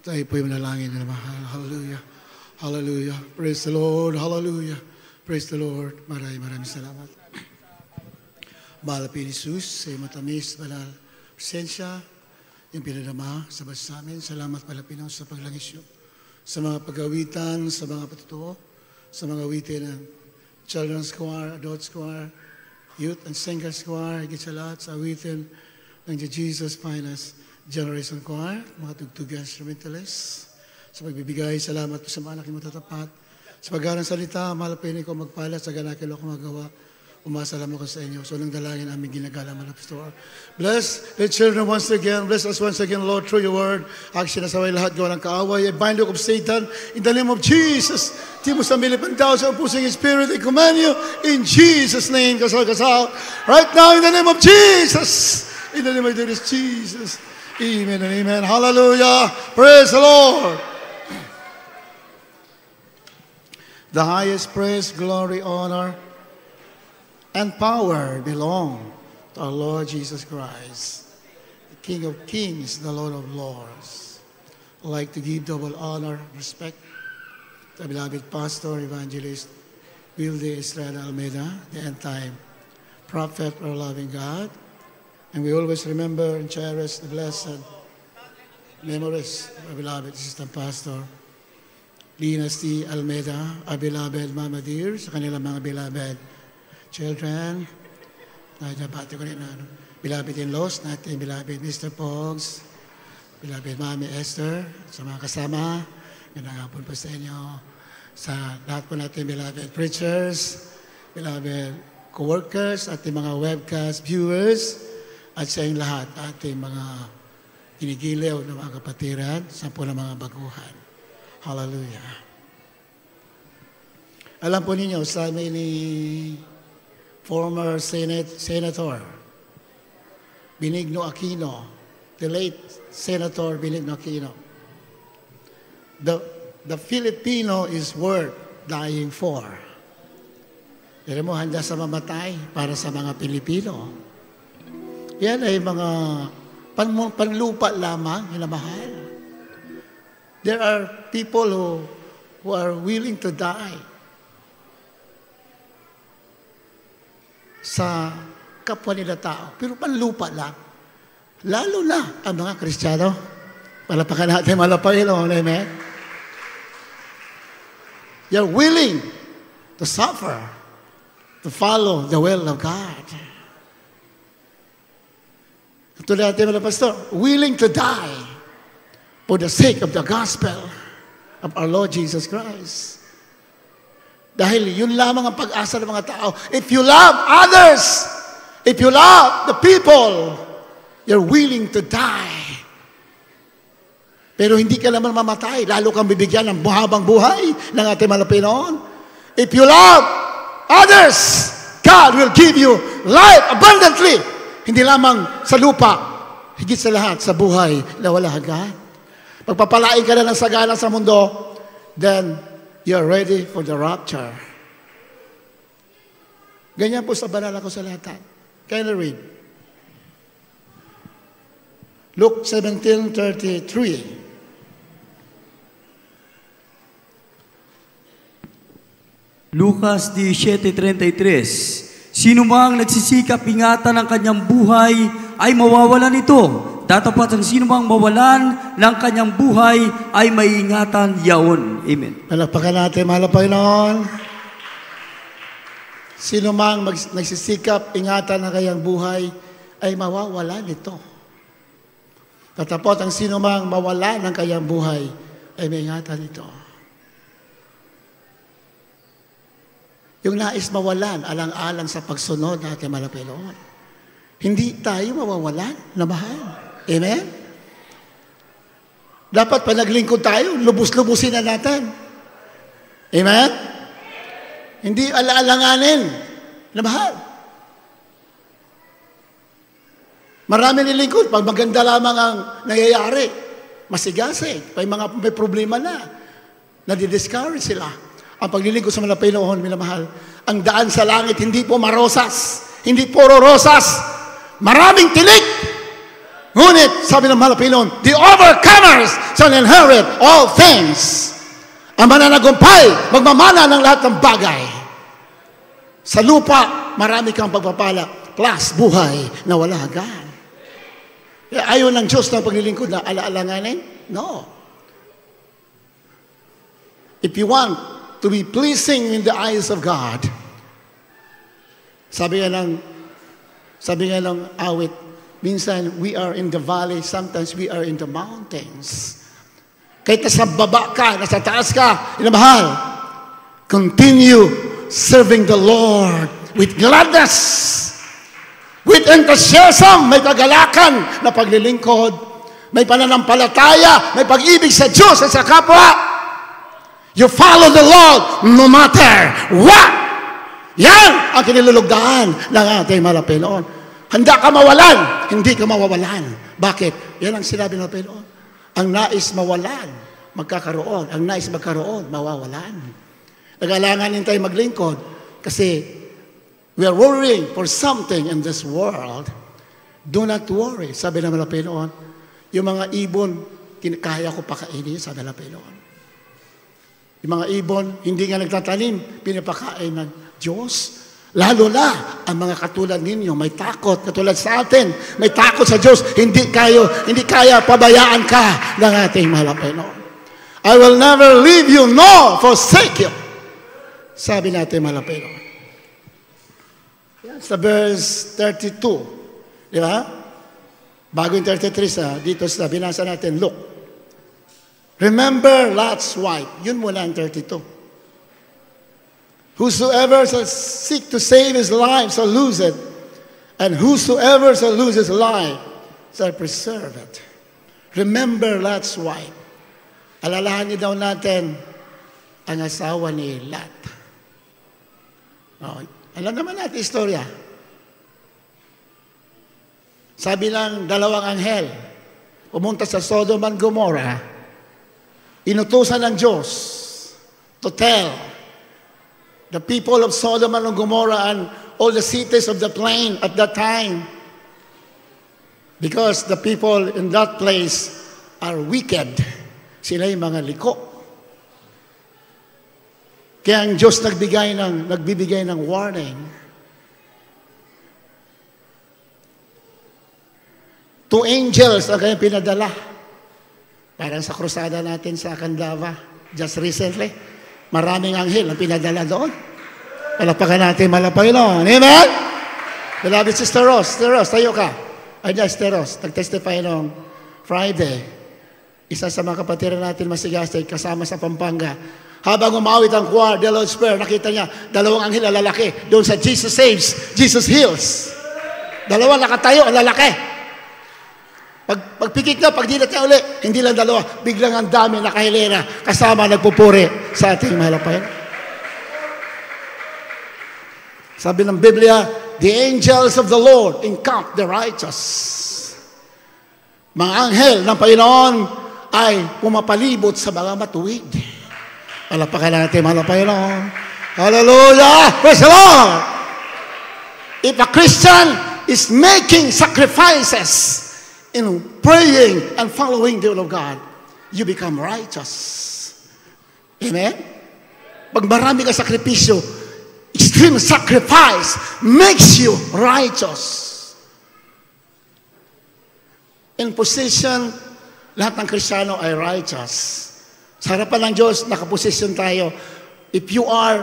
Tayo po'y manalangin na mahal. Hallelujah. Hallelujah. Praise the Lord. Hallelujah. Praise the Lord. Maraming salamat. Mahal na Jesus, sa matamis, banal, presensya, yung pinadama sa basa amin. Salamat pala Pinoy sa paglangis nyo. Sa mga pag-awitan, sa mga patutuo, sa mga awitin ng children's choir, adults choir, youth and singers choir, higit sa lahat sa awitin ng Jesus Finest Generation Choir, mga tugtugan instrumentalists, sa pagbibigay, salamat po sa mga anak mo tatapat. Sa paggarang salita, malapin ko magpala, sa ganakil ako magawa, umasalam ako sa inyo. So, nang dalangin namin ginagala, Pastor. Bless the children once again. Bless us once again, Lord, through your word. Action na saway lahat gawa ng kaaway. I bind you of Satan in the name of Jesus. Timo sa milipan tao sa pusing spirit, I command you in Jesus' name. Kasal. Right now, in the name of Jesus. In the name of Jesus. Amen and amen. Hallelujah. Praise the Lord. The highest praise, glory, honor, and power belong to our Lord Jesus Christ, the King of Kings, the Lord of Lords. I'd like to give double honor, respect to the beloved Pastor, Evangelist Wilde Estrada Almeida, the end-time prophet, our loving God. And we always remember and cherish the blessed memories of our beloved Assistant Pastor, Lina C. Almeida, our beloved Mama Dear, sa kanilang mga beloved children. Nabati ko rin na beloved in-laws natin, beloved Mr. Pogs, beloved Mami Esther, sa mga kasama, ganagapon po sa inyo, sa lahat po natin beloved preachers, beloved co-workers, ating mga webcast viewers, at sa inyong lahat, ating mga ginigiliw ng mga kapatiran, sa po ng mga baguhan. Hallelujah. Alam po ninyo, sabi ni former Senator Benigno Aquino, the late Senator Benigno Aquino, the Filipino is worth dying for. Pero mo, handa sa mamatay para sa mga Pilipino. Yan ay mga panlupa lamang, hinamahal. There are people who are willing to die sa kapwa nila tao. Pero panlupa lang. Lalo na ang mga Kristiyano. Palapakan natin malapay, amen? You're willing to suffer, to follow the will of God. Tulad natin mga pastor, willing to die for the sake of the gospel of our Lord Jesus Christ. Dahil yun lamang ang pag-asa ng mga tao. If you love others, if you love the people, you're willing to die. Pero hindi ka naman mamatay, lalo kang bibigyan ng buhabang buhay ng ating mga Pinoon. If you love others, God will give you life abundantly. Hindi lamang sa lupa, higit sa lahat, sa buhay na wala hanggan. Pagpapalain ka na ng sagana sa mundo, then you're ready for the rapture. Ganyan po sa banal ako sa lahat. Can you read? Luke 17:33. Lucas 17:33. Sino mang nagsisikap ingatan ng kanyang buhay ay mawawalan ito. Datapat ang sino mang mawalan ng kanyang buhay ay maiingatan yaon. Amen. Palakpakan natin, mahal na Panginoon. Sino mang nagsisikap ingatan ng kanyang buhay ay mawawalan ito. Tatapot ang sino mang mawala ng kanyang buhay ay maiingatan ito. Yung nais mawalan, alang-alang sa pagsunod na ating Panginoon. Hindi tayo mawawalan na mahal. Amen? Dapat pa naglingkod tayo, lubos-lubusin na natin. Amen? Hindi alaalanganin na mahal. Marami nilingkod, pag maganda lamang ang nangyayari, masigase, may problema na, nadi-discourage sila. Ang paglilingkod sa mga Panginoon, minamahal, ang daan sa langit, hindi po marosas, hindi puro rosas, maraming tinik, Ngunit, sabi ng mahal na Panginoon, the overcomers shall inherit all things. Ang mananagumpay, magmamana ng lahat ng bagay. Sa lupa, marami kang pagpapala, plus buhay na wala hanggan. Ayaw ng Diyos ng paglilingkod na ala-alanganin? No. If you want to be pleasing in the eyes of God, sabi nga ng awit, minsan we are in the valley, sometimes we are in the mountains. Kahit nasa baba ka, nasa taas ka, inamahal, continue serving the Lord with gladness, with enthusiasm, may kagalakan na paglilingkod, may pananampalataya, may pag-ibig sa Diyos at sa kapwa. You follow the Lord no matter what. Yan ang kinilulugdaan ng ating mahal na Panginoon. Handa ka mawalan, hindi ka mawawalan. Bakit? Yan ang sinabi ng Panginoon. Ang nais mawalan, magkakaroon. Ang nais magkaroon, mawawalan. Nag-alanganin tayo maglingkod kasi we are worrying for something in this world. Do not worry, sabi ng Panginoon. Yung mga ibon, kaya ko pakainin, sabi ng Panginoon. Yung mga ibon, hindi nga nagtatanim, pinapakain ng Diyos. Lalo na ang mga katulad ninyo, may takot, katulad sa atin, may takot sa Diyos, hindi kaya pabayaan ka ng ating mahal na Panginoon. I will never leave you nor forsake you. Sabi natin mahal na Panginoon. Yan, sa verse 32, di ba? Bago yung 33 dito sa binasa natin, look. Remember Lot's wife. Yun muna ang 32. Whosoever shall seek to save his life shall lose it, and whosoever shall lose his life shall preserve it. Remember Lot's wife. Alalahanin daw natin ang asawa ni Lot. Oh, alam naman natin istorya. Sabi ng dalawang anghel, pumunta sa Sodom and Gomorrah, inutusan ng Diyos to tell the people of Sodom and Gomorrah and all the cities of the plain at that time, because the people in that place are wicked. Sila yung mga liko. Kaya ang Diyos nagbibigay ng warning. Two angels ang kanyang pinadala. Parang sa krusada natin sa Candaba, just recently. Maraming anghel ang pinadala doon. Palapakan natin Panginoon. Amen? Beloved Sister Ross, tayo ka. Ay, Sister Ross, nag-testify noong Friday. Isa sa mga kapatiran natin masigasay, kasama sa Pampanga. Habang umawit ang choir, the Lord's Prayer, nakita niya, dalawang anghel na lalaki, doon sa Jesus Saves, Jesus Heals. Dalawang nakatayo, ang lalaki. Pagpikit na, pag dilat niya uli, hindi lang dalawa, biglang ang dami nakahilera, kasama nagpupuri sa ating mahal na Panginoon. Sabi ng Biblia, the angels of the Lord encamp the righteous. Mga anghel ng Panginoon ay pumapalibot sa mga matuwid. Palapakan natin, mahal na Panginoon. Hallelujah! Praise the Lord! If a Christian is making sacrifices in praying and following the will of God, you become righteous. Amen? Pag marami ka sakripisyo, extreme sacrifice makes you righteous. In position, lahat ng Kristiyano ay righteous. Sa harapan ng Diyos, nakaposisyon tayo. If you are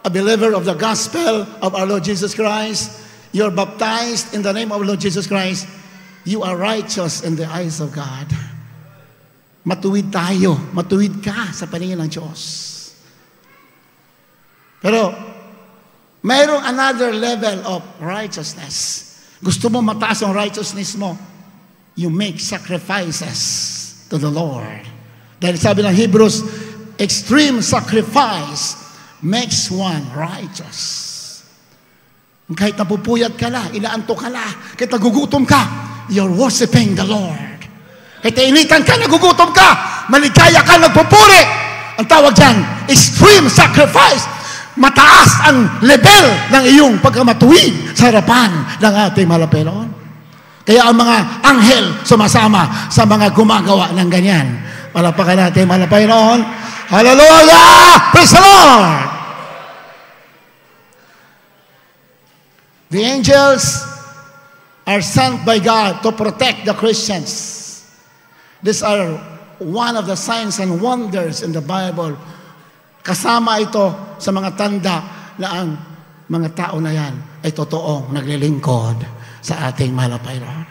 a believer of the gospel of our Lord Jesus Christ, you're baptized in the name of Lord Jesus Christ, you are righteous in the eyes of God. Matuwid tayo. Matuwid ka sa paningin ng Diyos. Pero, mayroong another level of righteousness. Gusto mo mataas ang righteousness mo, you make sacrifices to the Lord. Dahil sabi ng Hebrews, extreme sacrifice makes one righteous. Kahit napupuyat ka na, inaantok ka na, kahit nagugutom ka, you're worshiping the Lord. Kahit nainitan ka, nagugutom ka, maligaya ka, nagpupuri. Ang tawag dyan, extreme sacrifice. Mataas ang level ng iyong pagkamatuwid sa harapan ng ating mahal na Panginoon. Kaya ang mga anghel sumasama sa mga gumagawa ng ganyan. Palapakan natin, malapay noon. Hallelujah! Praise the Lord! The angels are sent by God to protect the Christians. These are one of the signs and wonders in the Bible. Kasama ito sa mga tanda na ang mga tao na yan ay totoong naglilingkod sa ating mahal na Panginoon.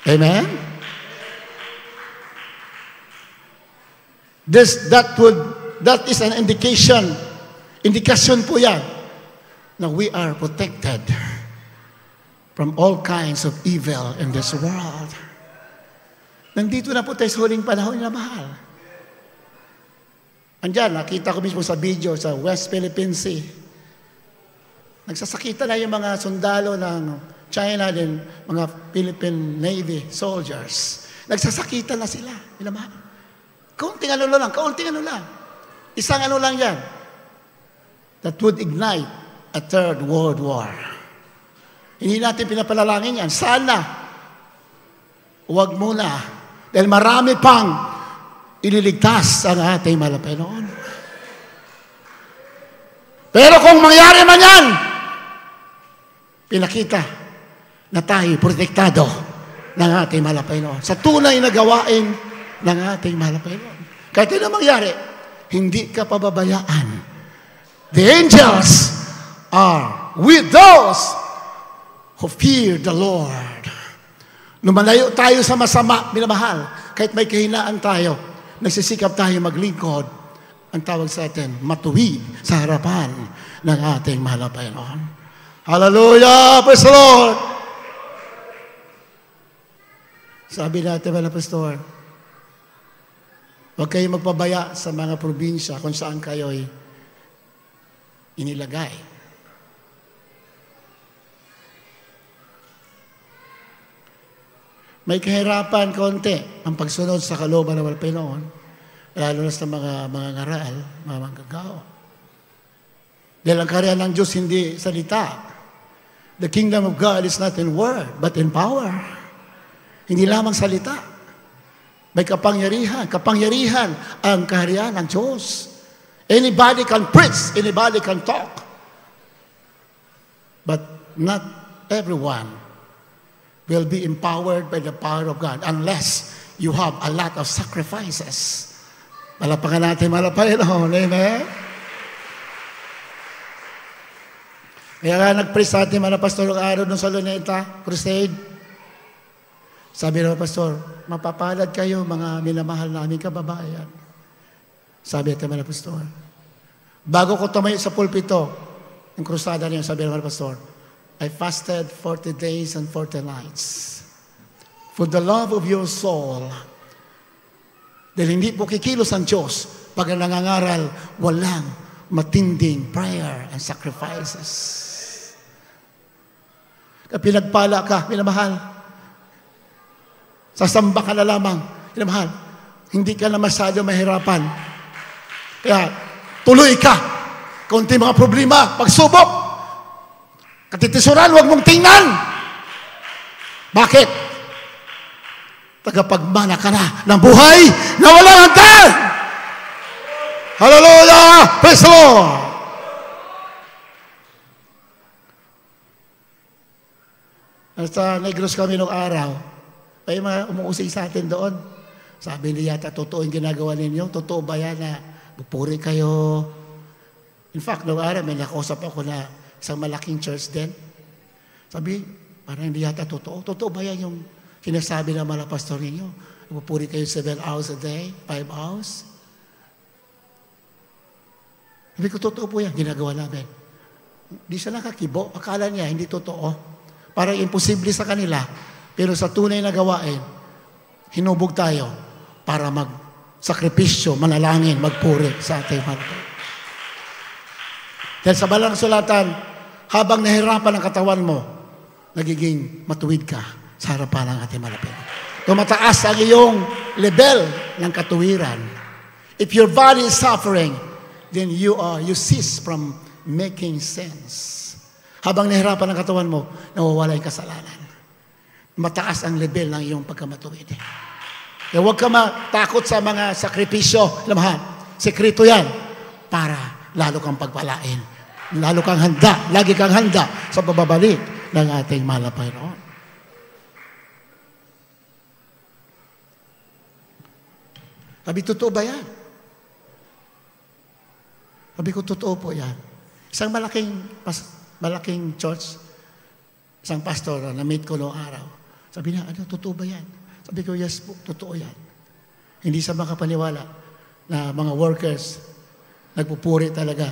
Amen? That is an indication. Indikasyon po yan na we are protected from all kinds of evil in this world. Nandito na po tayo sa huling panahon na mahal. Andyan, nakita ko mismo sa video sa West Philippine Sea. Nagsasakita na yung mga sundalo ng China din, mga Philippine Navy soldiers. Nagsasakita na sila. Kaunting ano lang. Isang ano lang yan. That would ignite a third world war. Hindi natin pinapalalangin yan. Sana. Huwag muna. Dahil marami pang ililigtas ang ating mahal na Panginoon. Pero kung mangyari man yan, pinakita na tayo protektado ng ating mahal na Panginoon. Sa tunay na gawain ng ating mahal na Panginoon. Kahit ano mangyari, hindi ka pababayaan. The angels are with those who fear the Lord. Lumalayo tayo sa masama, minamahal. Kahit may kahinaan tayo, nagsisikap tayo maglingkod. Ang tawag sa atin, matuwid sa harapan ng ating mahal na Panginoon. Hallelujah! Praise the Lord! Sabi natin, mga pastor, huwag kayong magpabaya sa mga probinsya kung saan kayo'y inilagay. May kahirapan konti ang pagsunod sa kalooban ng Panginoon, lalo na sa mga ngaral, mga manggagawa. Dahil ang karya ng Diyos hindi salita. The kingdom of God is not in word, but in power. Hindi lamang salita. May kapangyarihan. Kapangyarihan ang kaharian ng Diyos. Anybody can preach. Anybody can talk. But not everyone will be empowered by the power of God unless you have a lot of sacrifices. Malapakan natin, malapakan. Amen? Kaya nga nag-preach sa atin, mga pastor, ng araw ng Saloneta Crusade. Sabi ng pastor, mapapalad kayo mga minamahal naming kababayan. Sabi natin mga pastor. Bago ko tumayo sa pulpito, yung krusada niya, sabi ng mga pastor, I fasted 40 days and 40 nights for the love of your soul. Dahil hindi po kikilos ang Diyos pag nangangaral, walang matinding prayer and sacrifices. Kapag pinagpala ka, minamahal, sasamba ka na lamang. Mahal, hindi ka na masyado mahirapan. Kaya, tuloy ka. Kunti mga problema, pagsubok. Katitisuran, huwag mong tingnan. Bakit? Tagapagmana ka na ng buhay na walang hanggan. Hallelujah! Praise the Lord! Sa Negros kami nung araw, may mga umuusig sa atin doon. Sabi niya yata, totoo yung ginagawa ninyo? Totoo ba yan na pupuri kayo? In fact, noong araw, may nakausap ako na isang malaking church din. Sabi, parang hindi yata totoo. Totoo ba yan yung sinasabi ng mga pastor ninyo? Pupuri kayo 7 hours a day, 5 hours? Sabi ko, totoo po yan, ginagawa namin. Di siya nakakibo. Akala niya, hindi totoo. Parang imposible sa kanila. Pero sa tunay na gawain, hinubog tayo para mag-sakripisyo, manalangin, magpuri sa ating mahal. Dahil sa balang sulatan, habang nahirapan ang katawan mo, nagiging matuwid ka sa harapan ng ating mahal. Tumataas ang iyong level ng katuwiran. If your body is suffering, then you cease from making sense. Habang nahirapan ang katawan mo, nawawala yung kasalanan. mataas ang level ng iyong pagkamatuwid. Kaya huwag ka matakot sa mga sakripisyo. Alam mo, sekreto yan para lalo kang pagpalain. Lalo kang handa, lagi kang handa sa pababalik ng ating mahal na Panginoon. Sabi, totoo ba yan? Sabi ko, totoo po yan. Isang malaking church, isang pastor na meet ko noong araw. Sabi niya, ano, totoo ba yan? Sabi ko, yes po, totoo yan. Hindi sa makapaniwala na mga workers nagpupuri talaga.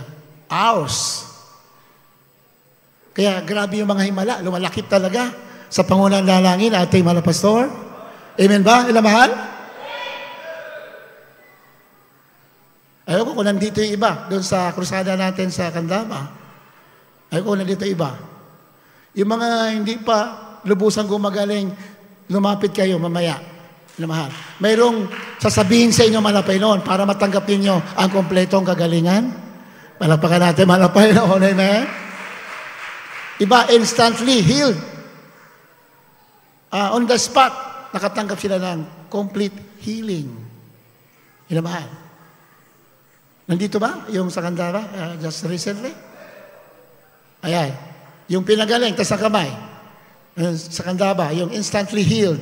Hours. Kaya grabe yung mga himala, lumalakip talaga sa pangunang lalangin ating mga pastor. Amen ba? Ilang mahal? Ayaw ko kung nandito yung iba, doon sa krusada natin sa Candaba. Ayaw ko kung nandito yung iba. Yung mga hindi pa lubusang gumagaling, lumapit kayo mamaya. Mahal. Mayroong sasabihin sa inyo, mahal na Panginoon, para matanggap ninyo ang kompletong kagalingan. Palakpakan natin, mahal na Panginoon. Amen? Iba, instantly healed. On the spot, nakatanggap sila ng complete healing. Mahal. Nandito ba? Yung sa Candaba, just recently? Ayan. Yung pinagaling, tas sa kamay. Sa Candaba, yung instantly healed.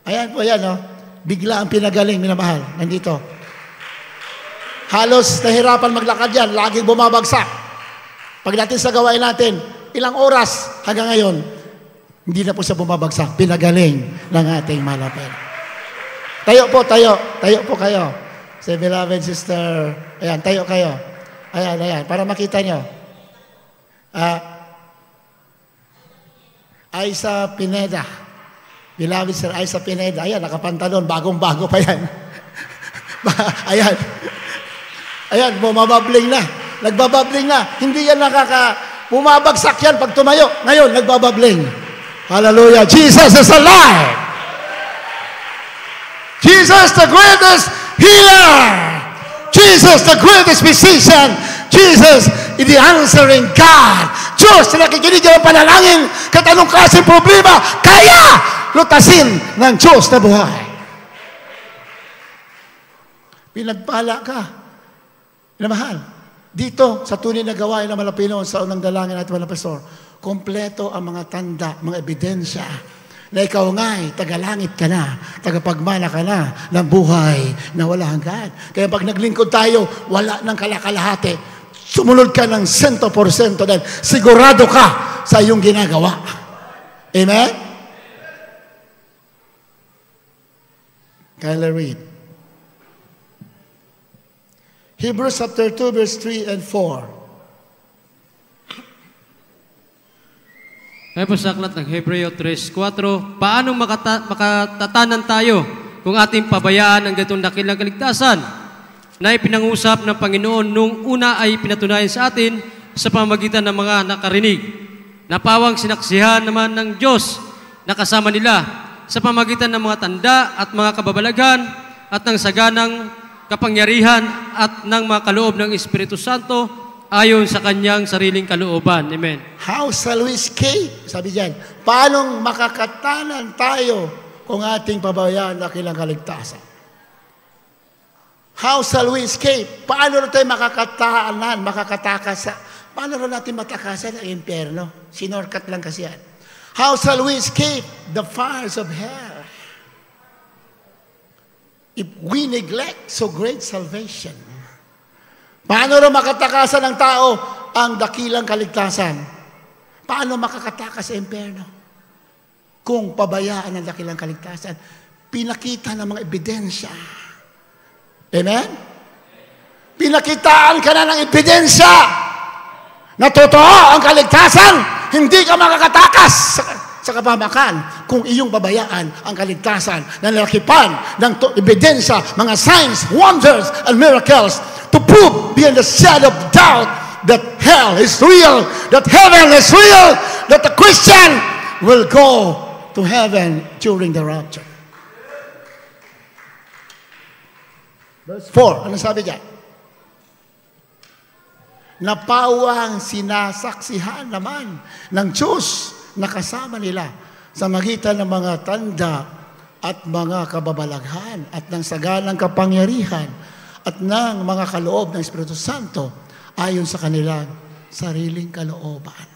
Ayan po yan, no? Bigla ang pinagaling, minamahal. Nandito. Halos nahirapan maglakad yan. Laging bumabagsak. Pagdating sa gawain natin, ilang oras hanggang ngayon, hindi na po siya bumabagsak. Pinagaling ng ating malapit. Tayo po, tayo. Tayo po kayo. Say, beloved sister. Ayan, tayo kayo. Ayan, ayan. Para makita nyo. Aisa Pineda. Beloved Sir Aisa Pineda. Ayan, nakapantalon. Bagong-bago pa yan. Ayan. Ayan, bumababling na. Nagbababling na. Hindi yan bumabagsak yan pag tumayo. Ngayon, nagbababling. Hallelujah. Jesus is alive. Jesus the greatest healer. Jesus the greatest physician. Jesus is the answering God. Diyos na nakikinig ang panalangin kahit anong klaseng problema, kaya lutasin ng Diyos na buhay. Pinagpala ka. Mahal, dito sa tunay na gawain ng Malapino sa unang dalangin at mga pastor, kompleto ang mga tanda, mga ebidensya na ikaw nga'y tagalangit ka na, tagapagmana ka na ng buhay na wala hanggan. Kaya pag naglingkod tayo, wala ng kalakalahati. Sumunod ka ng 100% dahil sigurado ka sa iyong ginagawa. Amen? Kyla read. Hebrews chapter 2, verse 3 and 4. Ay po sa aklat ng Hebreo 3:4, paano makatatanan tayo kung ating pabayaan ang ganitong dakilang kaligtasan na ipinangusap ng Panginoon nung una ay pinatunayan sa atin sa pamamagitan ng mga nakarinig. Napawang sinaksihan naman ng Diyos na kasama nila sa pamamagitan ng mga tanda at mga kababalaghan at ng saganang kapangyarihan at ng mga kaloob ng Espiritu Santo ayon sa kanyang sariling kalooban. Amen. How shall we escape? Sabi diyan, paano makakatanan tayo kung ating pabayaan na kilang kaligtasan? How shall we escape? Paano na tayo makakatanan, makakatakas? Paano na natin matakasan ang impyerno? Sinorkat lang kasi yan. How shall we escape the fires of hell? If we neglect so great salvation. Paano na makatakasan ng tao ang dakilang kaligtasan? Paano makakatakas sa impyerno? Kung pabayaan ang dakilang kaligtasan, pinakita ng mga ebidensya. Amen? Pinakitaan ka na ng ebidensya na totoo ang kaligtasan, hindi ka makakatakas sa kapamakan kung iyong babayaan ang kaligtasan na nalakipan ng ebidensya, mga signs, wonders, and miracles to prove beyond the shadow of doubt that hell is real, that heaven is real, that the Christian will go to heaven during the rapture. Verse 4, ano sabi diyan? Napawang sinasaksihan naman ng Diyos nakasama nila sa magitan ng mga tanda at mga kababalaghan at ng saganang kapangyarihan at ng mga kaloob ng Espiritu Santo ayon sa kanilang sariling kalooban.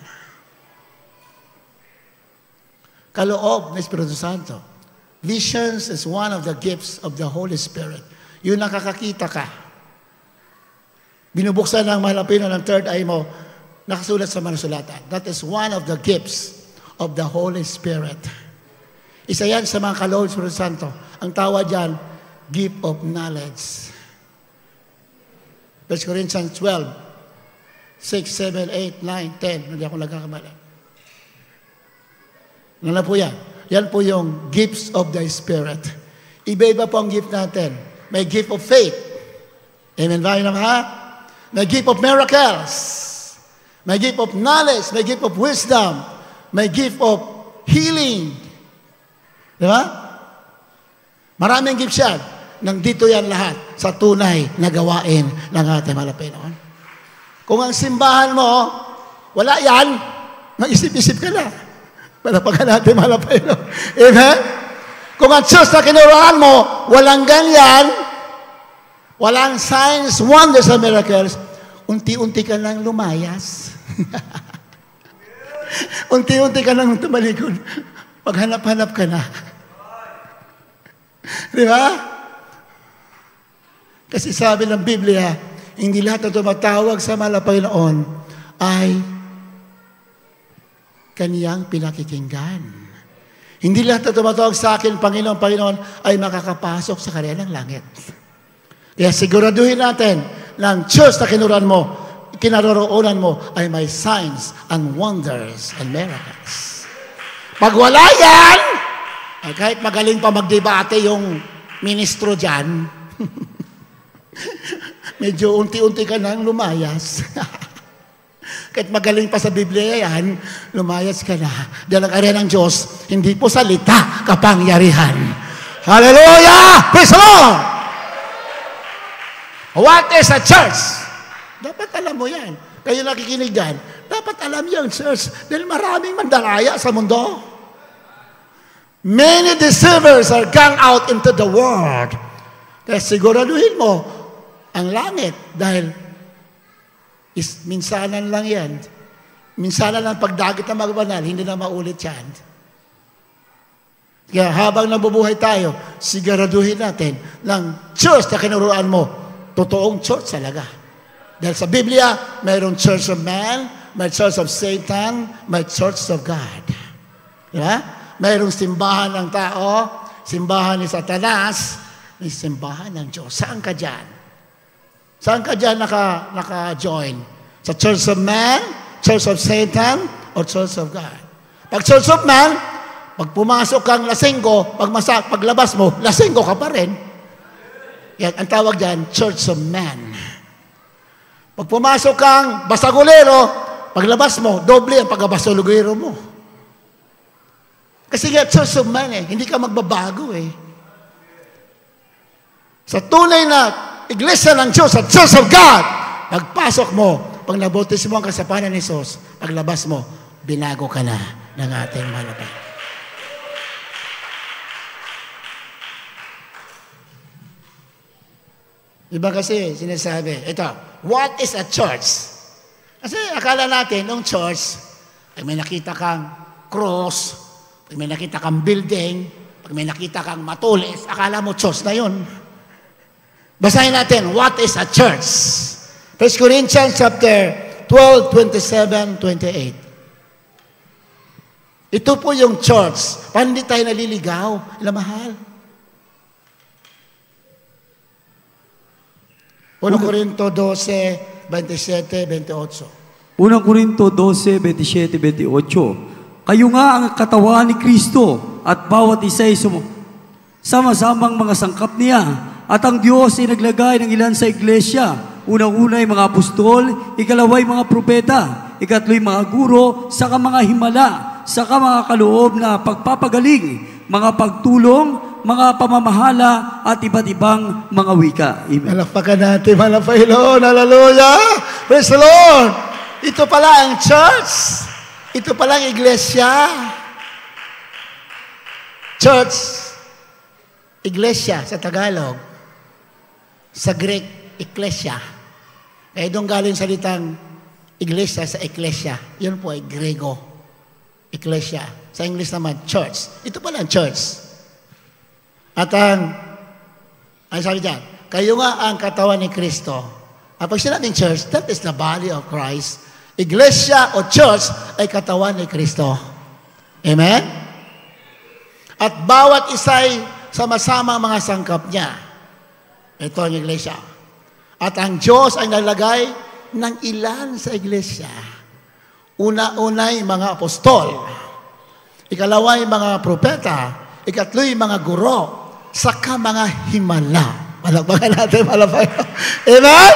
Kaloob ng Espiritu Santo. Visions is one of the gifts of the Holy Spirit. Yun nakakakita ka. Binubuksan ng malapino ng third eye mo, nakasulat sa manusulatan. That is one of the gifts of the Holy Spirit. Isa yan sa mga kaloob ng Espiritu Santo. Ang tawag dyan, gift of knowledge. 1 Corinthians 12, 6, 7, 8, 9, 10. Hindi ako nagkakamali. Ano na po yan? Yan po yung gifts of the Spirit. Iba-iba po ang gift natin. May gift of faith. Amen ba? Yun ha? May gift of miracles. May gift of knowledge. May gift of wisdom. May gift of healing. Di ba? Maraming gift yan. Nandito yan lahat sa tunay na gawain ng ating malapinoon. Kung ang simbahan mo, wala yan, mag-isip-isip ka na. Palapakan natin malapinoon. Amen? Kung ang church na kinuruan mo, walang ganyan, walang signs, wonders, and miracles, unti-unti ka nang lumayas. Unti-unti ka nang tumalikod. Paghanap-hanap ka na. Di ba? Kasi sabi ng Biblia, hindi lahat na tumatawag sa Panginoon ay kaniyang pinakikinggan. Hindi lahat na tumatawag sa akin, Panginoon, ay makakapasok sa kanilang langit. Kaya siguraduhin natin na ang church na kinuruan mo, kinaroroonan mo, ay may signs and wonders and miracles. Pag wala yan, ay kahit magaling pa magdebate yung ministro dyan, medyo unti-unti ka nang lumayas. Kahit magaling pa sa Biblia yan, lumayas ka na. Dahil ang area ng Diyos, hindi po salita, kapangyarihan. Hallelujah! Praise the Lord! What is a church? Dapat alam mo yan. Kayo nakikinig dyan, dapat alam yung church. Dahil maraming mandalaya sa mundo. Many deceivers are gone out into the world. Kaya siguraduhin mo, ang langit, dahil minsanan lang yan. Minsanan lang pagdagit na magbanal, hindi na maulit yan. Kaya habang nabubuhay tayo, siguraduhin natin ng church na kinuruan mo, totoong church talaga. Dahil sa Biblia, mayroong church of man, may church of Satan, may church of God. Diba? Mayroong simbahan ng tao, simbahan ni Satanas, may simbahan ng Diyos. Saan ka dyan? Saan ka dyan naka-join? Sa church of man, church of Satan, or church of God? Pag church of man, pag pumasok kang lasenggo, paglabas mo, lasenggo ka pa rin. Yan, ang tawag dyan, church of man. Pag pumasok kang basagulero, paglabas mo, doble ang pagkabasagulero mo. Kasi nga, church of man hindi ka magbabago Sa tunay na Iglesia ng Diyos, sa Church of God, pagpasok mo, pag nabautismo ang kasapanan ni Jesus, paglabas mo, binago ka na ng ating malapit. Iba kasi sinasabi, ito, what is a church? Kasi akala natin, nung church, pag may nakita kang cross, pag may nakita kang building, pag may nakita kang matulis, akala mo church na yun. Basahin natin, what is a church? 1 Corinthians chapter 12, 27, 28. Ito po yung church. Paano hindi tayo naliligaw? Mahal. 1 Corinto 12, 27, 28. 1 Corinto 12, 27, 28. Kayo nga ang katawan ni Kristo at bawat isa ay sama-samang mga sangkap niya. At ang Diyos ay naglagay ng ilan sa iglesia. Unang-una ay mga apostol, ikalaway mga propeta, ikatlo'y mga guro, saka mga himala, saka mga kaloob na pagpapagaling, mga pagtulong, mga pamamahala, at iba't ibang mga wika. Amen. Malakpakan natin, Panginoon. Hallelujah! Praise the Lord! Ito pala ang church. Ito palang iglesia. Church, iglesia sa Tagalog. Sa Greek, ecclesia. Kaya doon galing salitang iglesia sa ecclesia. Yun po ay Grego. Ecclesia. Sa English naman, church. Ito pala ang church. At ang sabi dyan, kayo nga ang katawan ni Kristo. At pag sinabing church, that is the body of Christ. Iglesia o church ay katawan ni Kristo. Amen? At bawat isa'y sama-sama mga sangkap niya. Ito ang iglesia. At ang Diyos ay nalagay ng ilan sa iglesia. Una-unay mga apostol. Ikalaway mga propeta. Ikatlo'y mga guro. Saka mga himala. Palagpagan natin, palagpagan. Amen?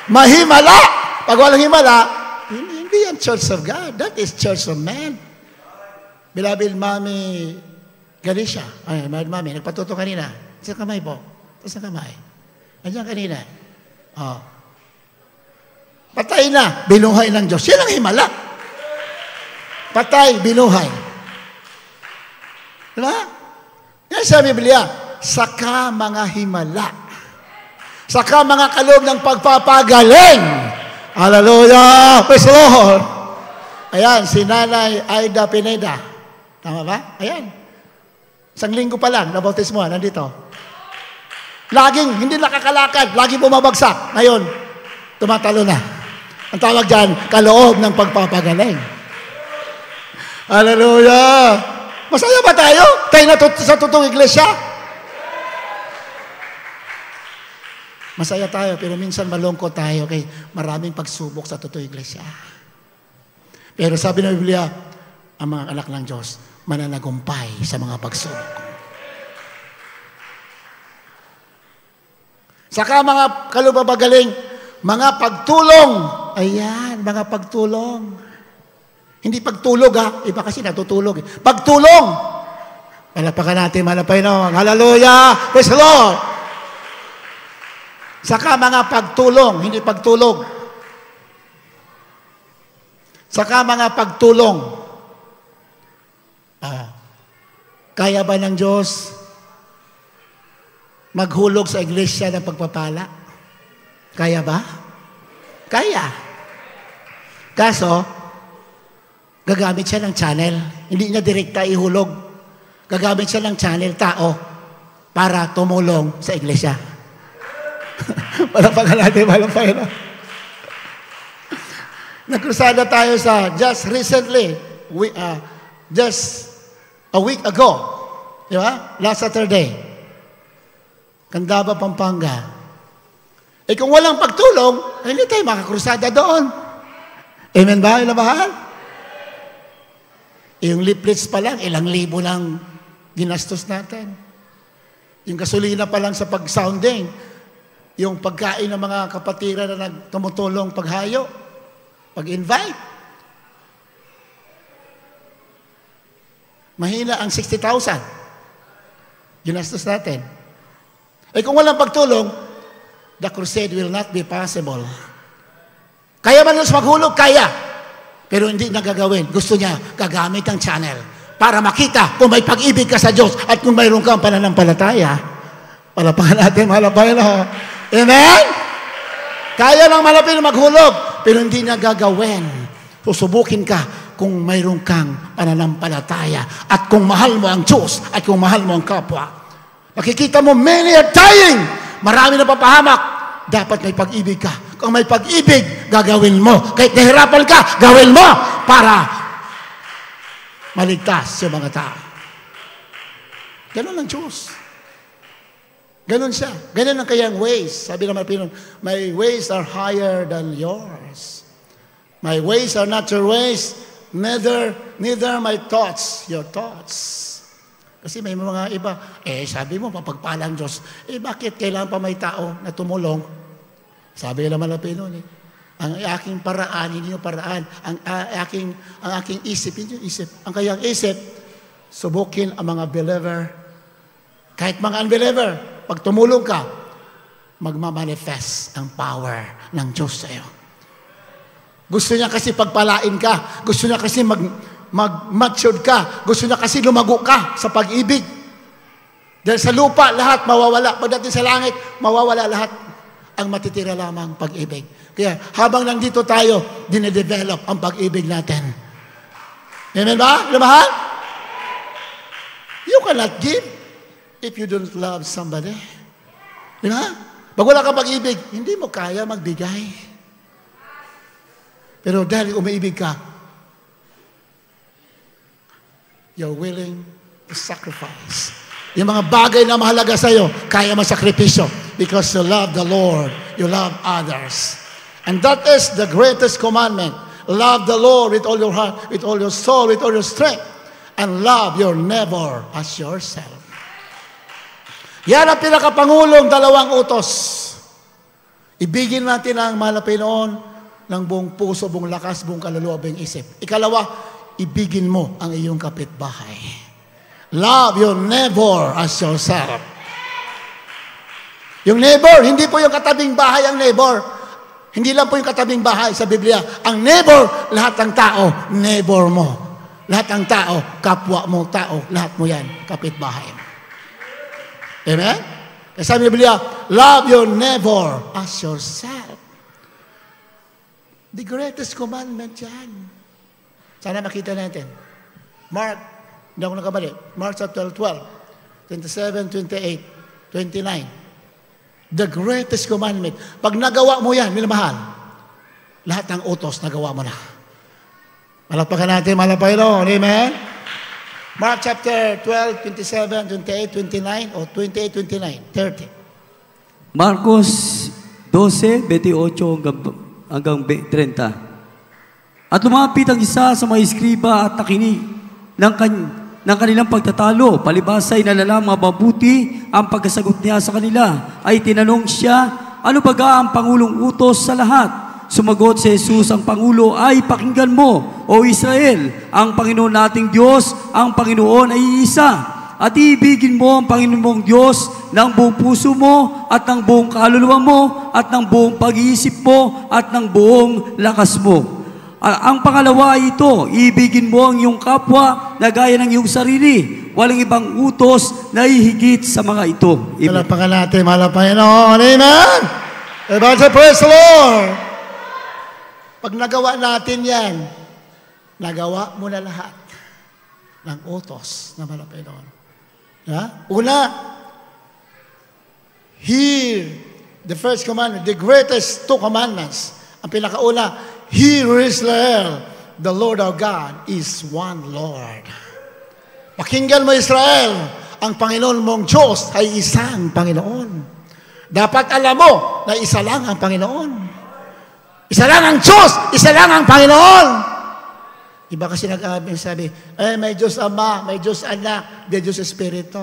Mahimala. Pag walang himala, hindi yan church of God. That is church of man. Beloved Mami Galicia. Ay, Mami, nagpatuto kanina. Sa kamay po. Sa kamay. Andiyan kanina. Oh. Patay na. Binuhay ng Diyos. Yan ang himala. Patay, binuhay. Diba? Yan sa Biblia. Saka mga himala. Saka mga kaloob ng pagpapagaling. Hallelujah! Praise the Lord! Ayan, si Nanay Aida Pineda. Tama ba? Ayan. Isang linggo pa lang, nabautismo, nandito. Laging, hindi nakakalakad, laging bumabagsak. Ngayon, tumatalo na. Ang tawag dyan, kaloob ng pagpapagaling. Hallelujah! Masaya ba tayo? Tayo na sa totoong iglesia? Masaya tayo, pero minsan malungkot tayo kay maraming pagsubok sa totoong iglesia. Pero sabi ng Biblia, ang mga anak ng Diyos, mananagumpay sa mga pagsubok. Saka mga kalubabagaling, mga pagtulong. Ayan, mga pagtulong. Hindi pagtulog ha, iba kasi natutulog. Pagtulong! Palapakan natin, malapay na. Hallelujah! Praise the Lord! Saka mga pagtulong, hindi pagtulog. Saka mga pagtulong. Kaya ba ng Diyos maghulog sa iglesia ng pagpapala? Kaya ba? Kaya. Kaso, gagamit siya ng channel. Hindi niya direkta ihulog. Gagamit siya ng channel tao para tumulong sa iglesia. Palapakan natin, palapakan. Nagkrusada tayo sa just recently, just a week ago, di ba? Last Saturday, Candaba, Pampanga. Eh kung walang pagtulong, hindi tayo makakrusada doon. Amen ba? Ilang mahal? Yung leaflets pa lang, ilang libo lang ginastos natin. Yung gasolina pa lang sa pag-sounding, yung pagkain ng mga kapatiran na nagtumutulong paghayo, pag-invite. Mahina ang 60,000. Ginastos natin. Eh kung walang pagtulong, the crusade will not be possible. Kaya man Diyos maghulog? Kaya. Pero hindi nagagawin. Gusto niya gagamit ang channel para makita kung may pag-ibig ka sa Diyos at kung mayroon kang pananampalataya. Palapakan natin, malapayan na. Amen? Kaya lang malapit na maghulog, pero hindi niya gagawin. Susubukin ka kung mayroon kang pananampalataya at kung mahal mo ang Diyos at kung mahal mo ang kapwa. Makikita mo, many are dying. Marami na papahamak. Dapat may pag-ibig ka. Kung may pag-ibig, gagawin mo. Kahit nahirapan ka, gawin mo para maligtas yung mga tao. Ganon ang Diyos. Ganon siya. Ganon ang kayang ways. Sabi naman Pilipino, my ways are higher than yours. My ways are not your ways, neither my thoughts, your thoughts. Kasi may mga iba, sabi mo, mapagpalang Diyos, bakit kailangan pa may tao na tumulong? Sabi naman ng Pilipino, ang aking paraan, hindi yung paraan. Ang aking isip, hindi yung isip. Ang kayang isip, subukin ang mga believer. Kahit mga unbeliever, pag tumulong ka, magmamanifest ang power ng Diyos sa iyo. Gusto niya kasi pagpalain ka. Gusto niya kasi mag-matured ka. Gusto niya kasi lumago ka sa pag-ibig. Dahil sa lupa, lahat mawawala. Pagdating sa langit, mawawala lahat. Ang matitira lamang pag-ibig. Kaya habang nandito tayo, dinedevelop ang pag-ibig natin. Amen ba? Lumahal? You cannot give if you don't love somebody. Di ba? Pag wala ka pag-ibig, hindi mo kaya magbigay. Pero dahil umiibig ka, you're willing to sacrifice. Yung mga bagay na mahalaga sa'yo, kaya masakripisyo because you love the Lord, you love others. And that is the greatest commandment. Love the Lord with all your heart, with all your soul, with all your strength. And love your neighbor as yourself. Yan ang pinakapangulong dalawang utos. Ibigin natin ang mahal na Panginoon ng buong puso, buong lakas, buong kaluluwa, buong isip. Ikalawa, ibigin mo ang iyong kapitbahay. Love your neighbor as yourself. Yung neighbor, hindi po yung katabing bahay ang neighbor. Hindi lang po yung katabing bahay sa Biblia. Ang neighbor, lahat ng tao, neighbor mo. Lahat ng tao, kapwa mo tao, lahat mo yan, kapitbahay mo. Amen? Kasi sa Biblia, love your neighbor as yourself. The greatest commandment yan. Sana makita natin. Mark, hindi ako nakabali. Mark chapter 12, 27, 28, 29. The greatest commandment. Pag nagawa mo yan, minamahal, lahat ng utos, nagawa mo na. Malakpakan natin, Panginoon. Amen? Mark chapter 12, 27, 28, 29, o 28, 29, 30. Marcos 12, 28 hanggang 30. At lumapit ang isa sa mga iskriba at nakinig ng kanilang pagtatalo. Palibas ay nalalang mabuti ang pagkasagot niya sa kanila. Ay tinanong siya, ano baga ang pangulong utos sa lahat? Sumagot si Jesus, ang Pangulo ay pakinggan mo, O Israel, ang Panginoon nating Diyos, ang Panginoon ay iisa. At iibigin mo ang Panginoon mong Diyos ng buong puso mo at ng buong kaluluwa mo at ng buong pag-iisip mo at ng buong lakas mo. Ang pangalawa ay ito, iibigin mo ang iyong kapwa na gaya ng iyong sarili. Walang ibang utos na ihigit sa mga ito. Malapakan natin, mahal na Panginoon. Amen! Everybody praise the Lord! Pag nagawa natin yan, nagawa mo na lahat ng utos na mahal na Panginoon. Una, hear the first commandment, the greatest two commandments. Ang pinakauna, hear Israel, the Lord our God is one Lord. Pakinggan mo Israel, ang Panginoon mong Diyos ay isang Panginoon. Dapat alam mo na isa lang ang Panginoon. Isa lang ang Diyos, isa lang ang Panginoon. Iba kasi sabi, may Diyos Ama, may Diyos Anak, may Diyos Espiritu.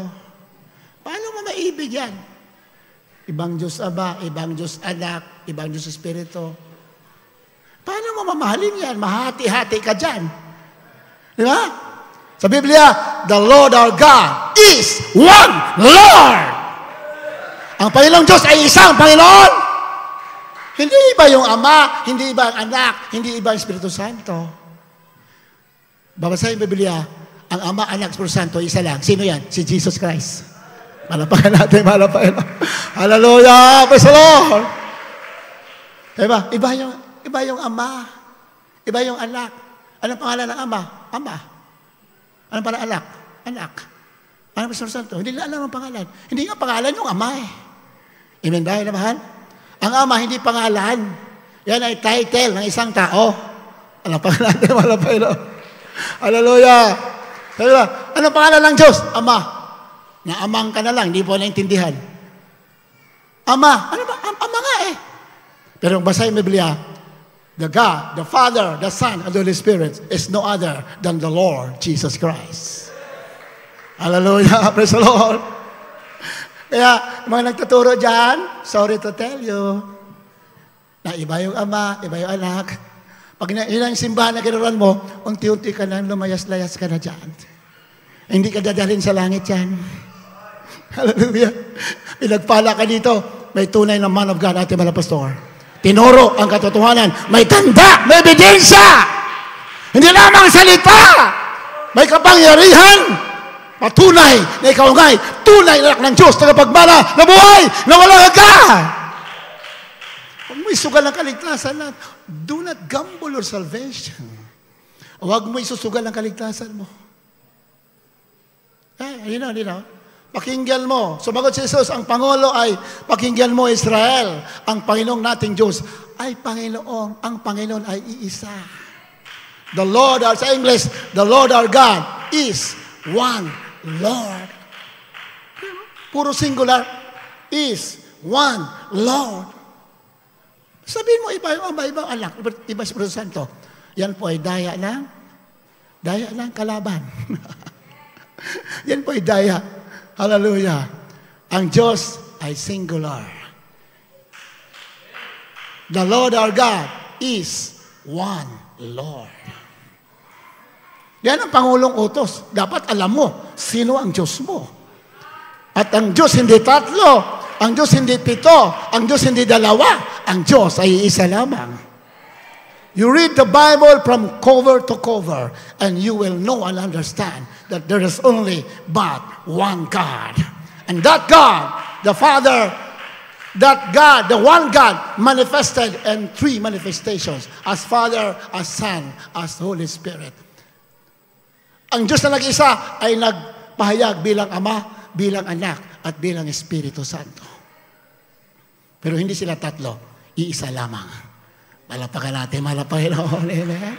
Paano mo maibig yan? Ibang Diyos Ama, ibang Diyos Anak, ibang Diyos Espiritu. Paano mo mamahalin yan? Mahati-hati ka dyan. Di ba? Sa Biblia, the Lord our God is one Lord. Ang Panginoong Diyos ay isang Panginoon. Hindi iba yung Ama, hindi iba ang Anak, hindi iba ang Espiritu Santo. Babasahin yung Biblia, ang Ama, Anak, Espiritu Santo, isa lang. Sino yan? Si Jesus Christ. Malapakan natin, malapakan. Hallelujah! Praise the Lord! Diba? Iba yung Ama. Iba yung Anak. Anong pangalan ng Ama? Ama. Anong pangalan ng Anak? Anak. Anong Espiritu Santo? Hindi na alam ang pangalan. Hindi nga pangalan yung Ama eh. Amen ba? Mahal? Ang Ama, hindi pangalan. Yan ay title ng isang tao. Malapakan natin, malapakan. Hallelujah! Ano pangalan ng Diyos? Ama. Naamang ka na lang, hindi po naintindihan. Ama. Ano ba? Ama nga eh. Pero kung basahin yung Biblia, the God, the Father, the Son, and the Holy Spirit is no other than the Lord Jesus Christ. Hallelujah! Praise the Lord! Kaya, mga nagtuturo dyan, sorry to tell you, na iba yung Ama, iba yung Anak. Pag yun ang simbahan na kinuran mo, unti-unti ka na, lumayas-layas ka na dyan. Hindi ka dadalhin sa langit yan. Hallelujah. Pinagpala ka dito, may tunay na man of God, ating mga pastor. Tinuro ang katotohanan. May tanda, may ebidensya. Hindi lamang salita. May kapangyarihan. Patunay na ikaw nga'y tunay na anak ng Diyos, tagapagmana, na buhay, na walang hanggan. Huwag mo isugal ang kaligtasan na, do not gamble your salvation. Huwag mo isusugal ang kaligtasan mo. Linaw. Pakinggan mo. Sumagot si Jesus, ang Pangulo ay, pakinggan mo Israel, ang Panginoong nating Diyos ay Panginoon, ang Panginoon ay iisa. The Lord, sa English, the Lord our God is one Lord. Puro singular, is one Lord. Sabihin mo, ibang anak, iba si Espiritu Santo. Yan po ay daya ng kalaban. Yan po ay daya. Hallelujah. Ang Diyos ay singular. The Lord our God is one Lord. Yan ang Pangulong utos. Dapat alam mo, sino ang Diyos mo. At ang Diyos hindi tatlo, ang Diyos hindi pito, ang Diyos hindi dalawa, ang Diyos ay isa lamang. You read the Bible from cover to cover, and you will know and understand that there is only but one God. And that God, the Father, that God, the one God, manifested in three manifestations, as Father, as Son, as Holy Spirit. Ang Diyos na nag-isa ay nagpahayag bilang Ama, bilang Anak, at bilang Espiritu Santo. Pero hindi sila tatlo, iisa lamang. Malapakan natin, malapakan natin. Amen?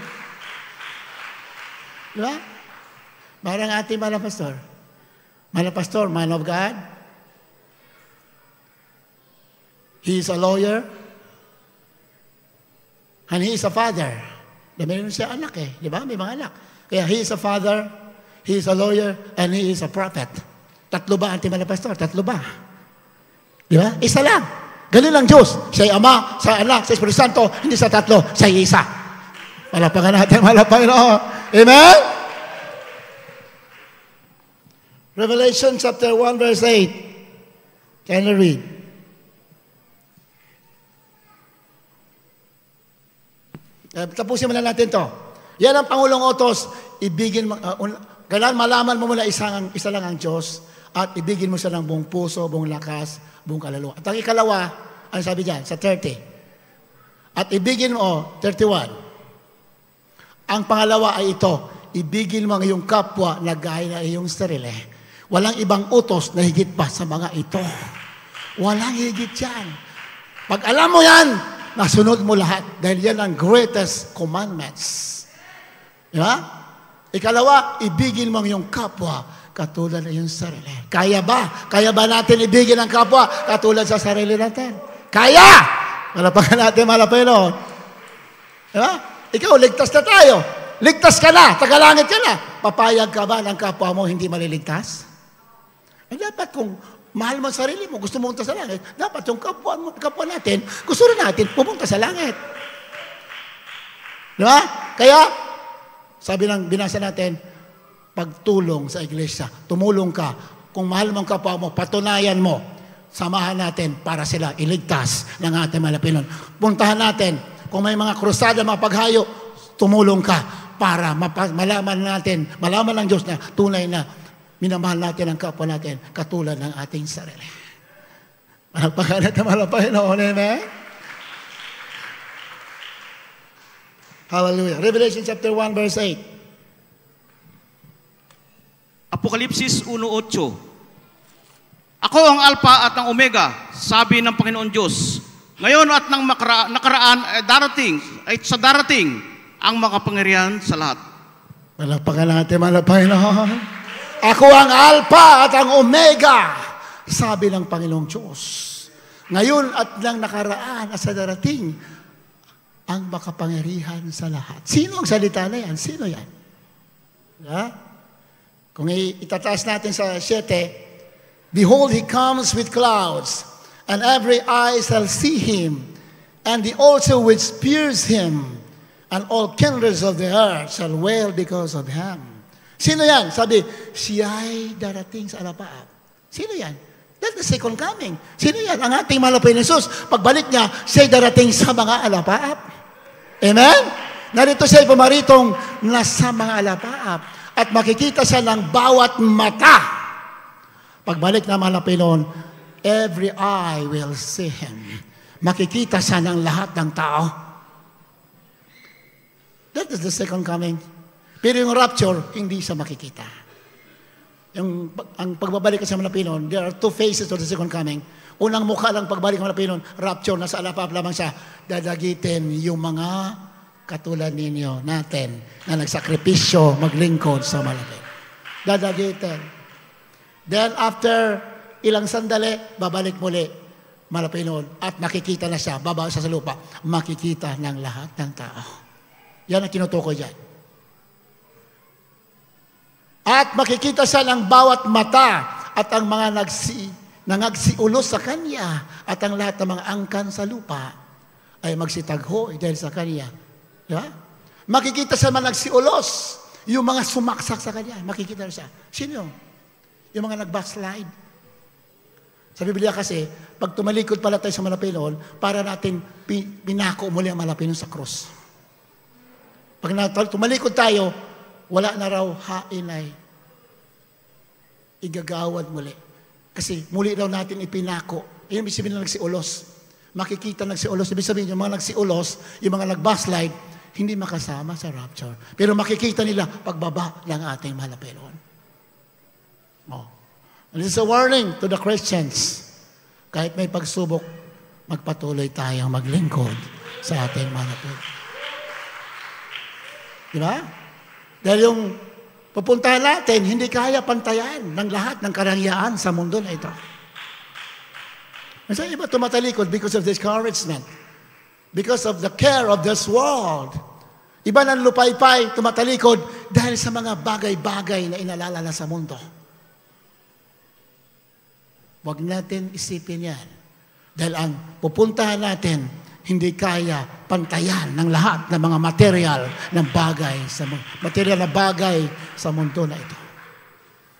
Diba? Parang ating malapastor. Malapastor, man of God. He is a lawyer. And he is a father. Meron siya anak eh. Di ba? May mga anak. Kaya he is a father, he is a lawyer, and he is a prophet. Tatlo ba ating malapastor? Tatlo ba? Di ba? Isa lang. Ganun lang Diyos. Siya'y Ama, sa Anak, sa Espiritu Santo, hindi sa tatlo, siya'y isa. Malapakan natin, malapakan. Amen? Revelation chapter 1 verse 8. Can you read? Tapusin muna natin to. Yan ang Pangulong utos. Ibigin mo, kailangan malaman mo muna isa lang ang Diyos at ibigin mo siya ng buong puso, buong lakas, buong kaluluwa. At ang ikalawa, ano sabi dyan? Sa 30. At ibigin mo, 31. Ang pangalawa ay ito, ibigin mo ang iyong kapwa na gaya na iyong sarili. Walang ibang utos na higit pa sa mga ito. Walang higit yan. Pag alam mo yan, nasunod mo lahat. Dahil yan ang greatest commandments. Diba? Ikalawa, ibigin mo ang iyong kapwa katulad ng iyong sarili. Kaya ba? Kaya ba natin ibigin ang kapwa katulad sa sarili natin? Kaya! Malapakan natin, malapakan. Diba? Ikaw, ligtas na tayo. Ligtas ka na, tagalangit ka na. Papayag ka ba ng kapwa mo hindi maliligtas? Eh, dapat kung mahal mo ang sarili mo, gusto mo pumunta sa langit, dapat yung kapwa natin, gusto rin natin pumunta sa langit. Diba? Kaya, sabi ng binasa natin, pagtulong sa iglesia, tumulong ka. Kung mahal mo ang kapwa mo, patunayan mo, samahan natin para sila iligtas ng ating malapinon. Puntahan natin, kung may mga krusada, mga paghayo, tumulong ka para malaman ng Diyos na tunay na minamahal natin ang kapwa natin katulad ng ating sarili. Malapakan natin, malapakan natin, amen? Hallelujah. Revelation chapter 1 verse 8. Apokalipsis 1:8. Ako ang Alpha at ang Omega, sabi ng Panginoon Diyos. Ngayon at nang nakaraan sa darating ang makapangyarihan sa lahat. Malapakan natin, malapakan natin. Ako ang Alpha at ang Omega, sabi ng Panginoong Diyos. Ngayon at nang nakaraan at sa darating ang makapangyarihan sa lahat. Sino ang salita na yan? Sino yan? Yeah? Kung itataas natin sa 7, behold, He comes with clouds, and every eye shall see Him, and the also which pierced Him, and all kindreds of the earth shall wail because of Him. Sino yan? Sabi, siya'y darating sa alapaap. Sino yan? That's the second coming. Sino yan? Ang ating malapit na Jesus. Pagbalik niya, siya'y darating sa mga alapaap. Amen? Narito siya'y pumaritong nasa mga alapaap. At makikita siya ng bawat mata. Pagbalik na malapit noon, every eye will see Him. Makikita siya ng lahat ng tao. That is the second coming. Pero yung rapture, hindi siya makikita. Ang pagbabalik sa Malapinon, there are two phases of the second coming. Unang mukha lang pagbalik sa Malapinon, rapture, nasa alapap lamang siya, dadagitin yung mga katulad ninyo natin na nagsakripisyo, maglingkod sa Malapinon. Dadagitin. Then after ilang sandali, babalik muli Malapinon at makikita na siya, baba sa lupa, makikita ng lahat ng tao. Yan ang tinutukoy dyan. At makikita siya ng bawat mata at ang mga nangagsiulos sa Kanya at ang lahat ng mga angkan sa lupa ay magsitagho dahil sa Kanya. Diba? Makikita siya man nagsiulos, yung mga sumaksak sa Kanya, makikita siya. Sino yun? Yung mga nag-backslide. Sa Biblia kasi, pag tumalikod pala tayo sa Malapinon, para natin pinako muli ang Malapinon sa krus. Pag tumalikod tayo, wala na raw hainay. Igagawad muli. Kasi muli raw natin ipinako. Ibig sabihin na nagsiulos. Makikita nagsiulos. Ibig sabihin yung mga nagsiulos, yung mga nag-backslide, hindi makasama sa rapture. Pero makikita nila pagbaba ng ating Malapinon. Oh. And this is a warning to the Christians. Kahit may pagsubok, magpatuloy tayong maglingkod sa ating Malapinon. Diba? Dahil yung pupuntahan natin, hindi kaya pantayan ng lahat ng karangyaan sa mundo na ito. Sa iba tumatalikod because of discouragement, because of the care of this world. Iba ng lupaypay, tumatalikod dahil sa mga bagay-bagay na inalala sa mundo. Huwag natin isipin yan. Dahil ang pupuntahan natin, hindi kaya pantayan ng lahat ng mga material na bagay sa mundo na ito.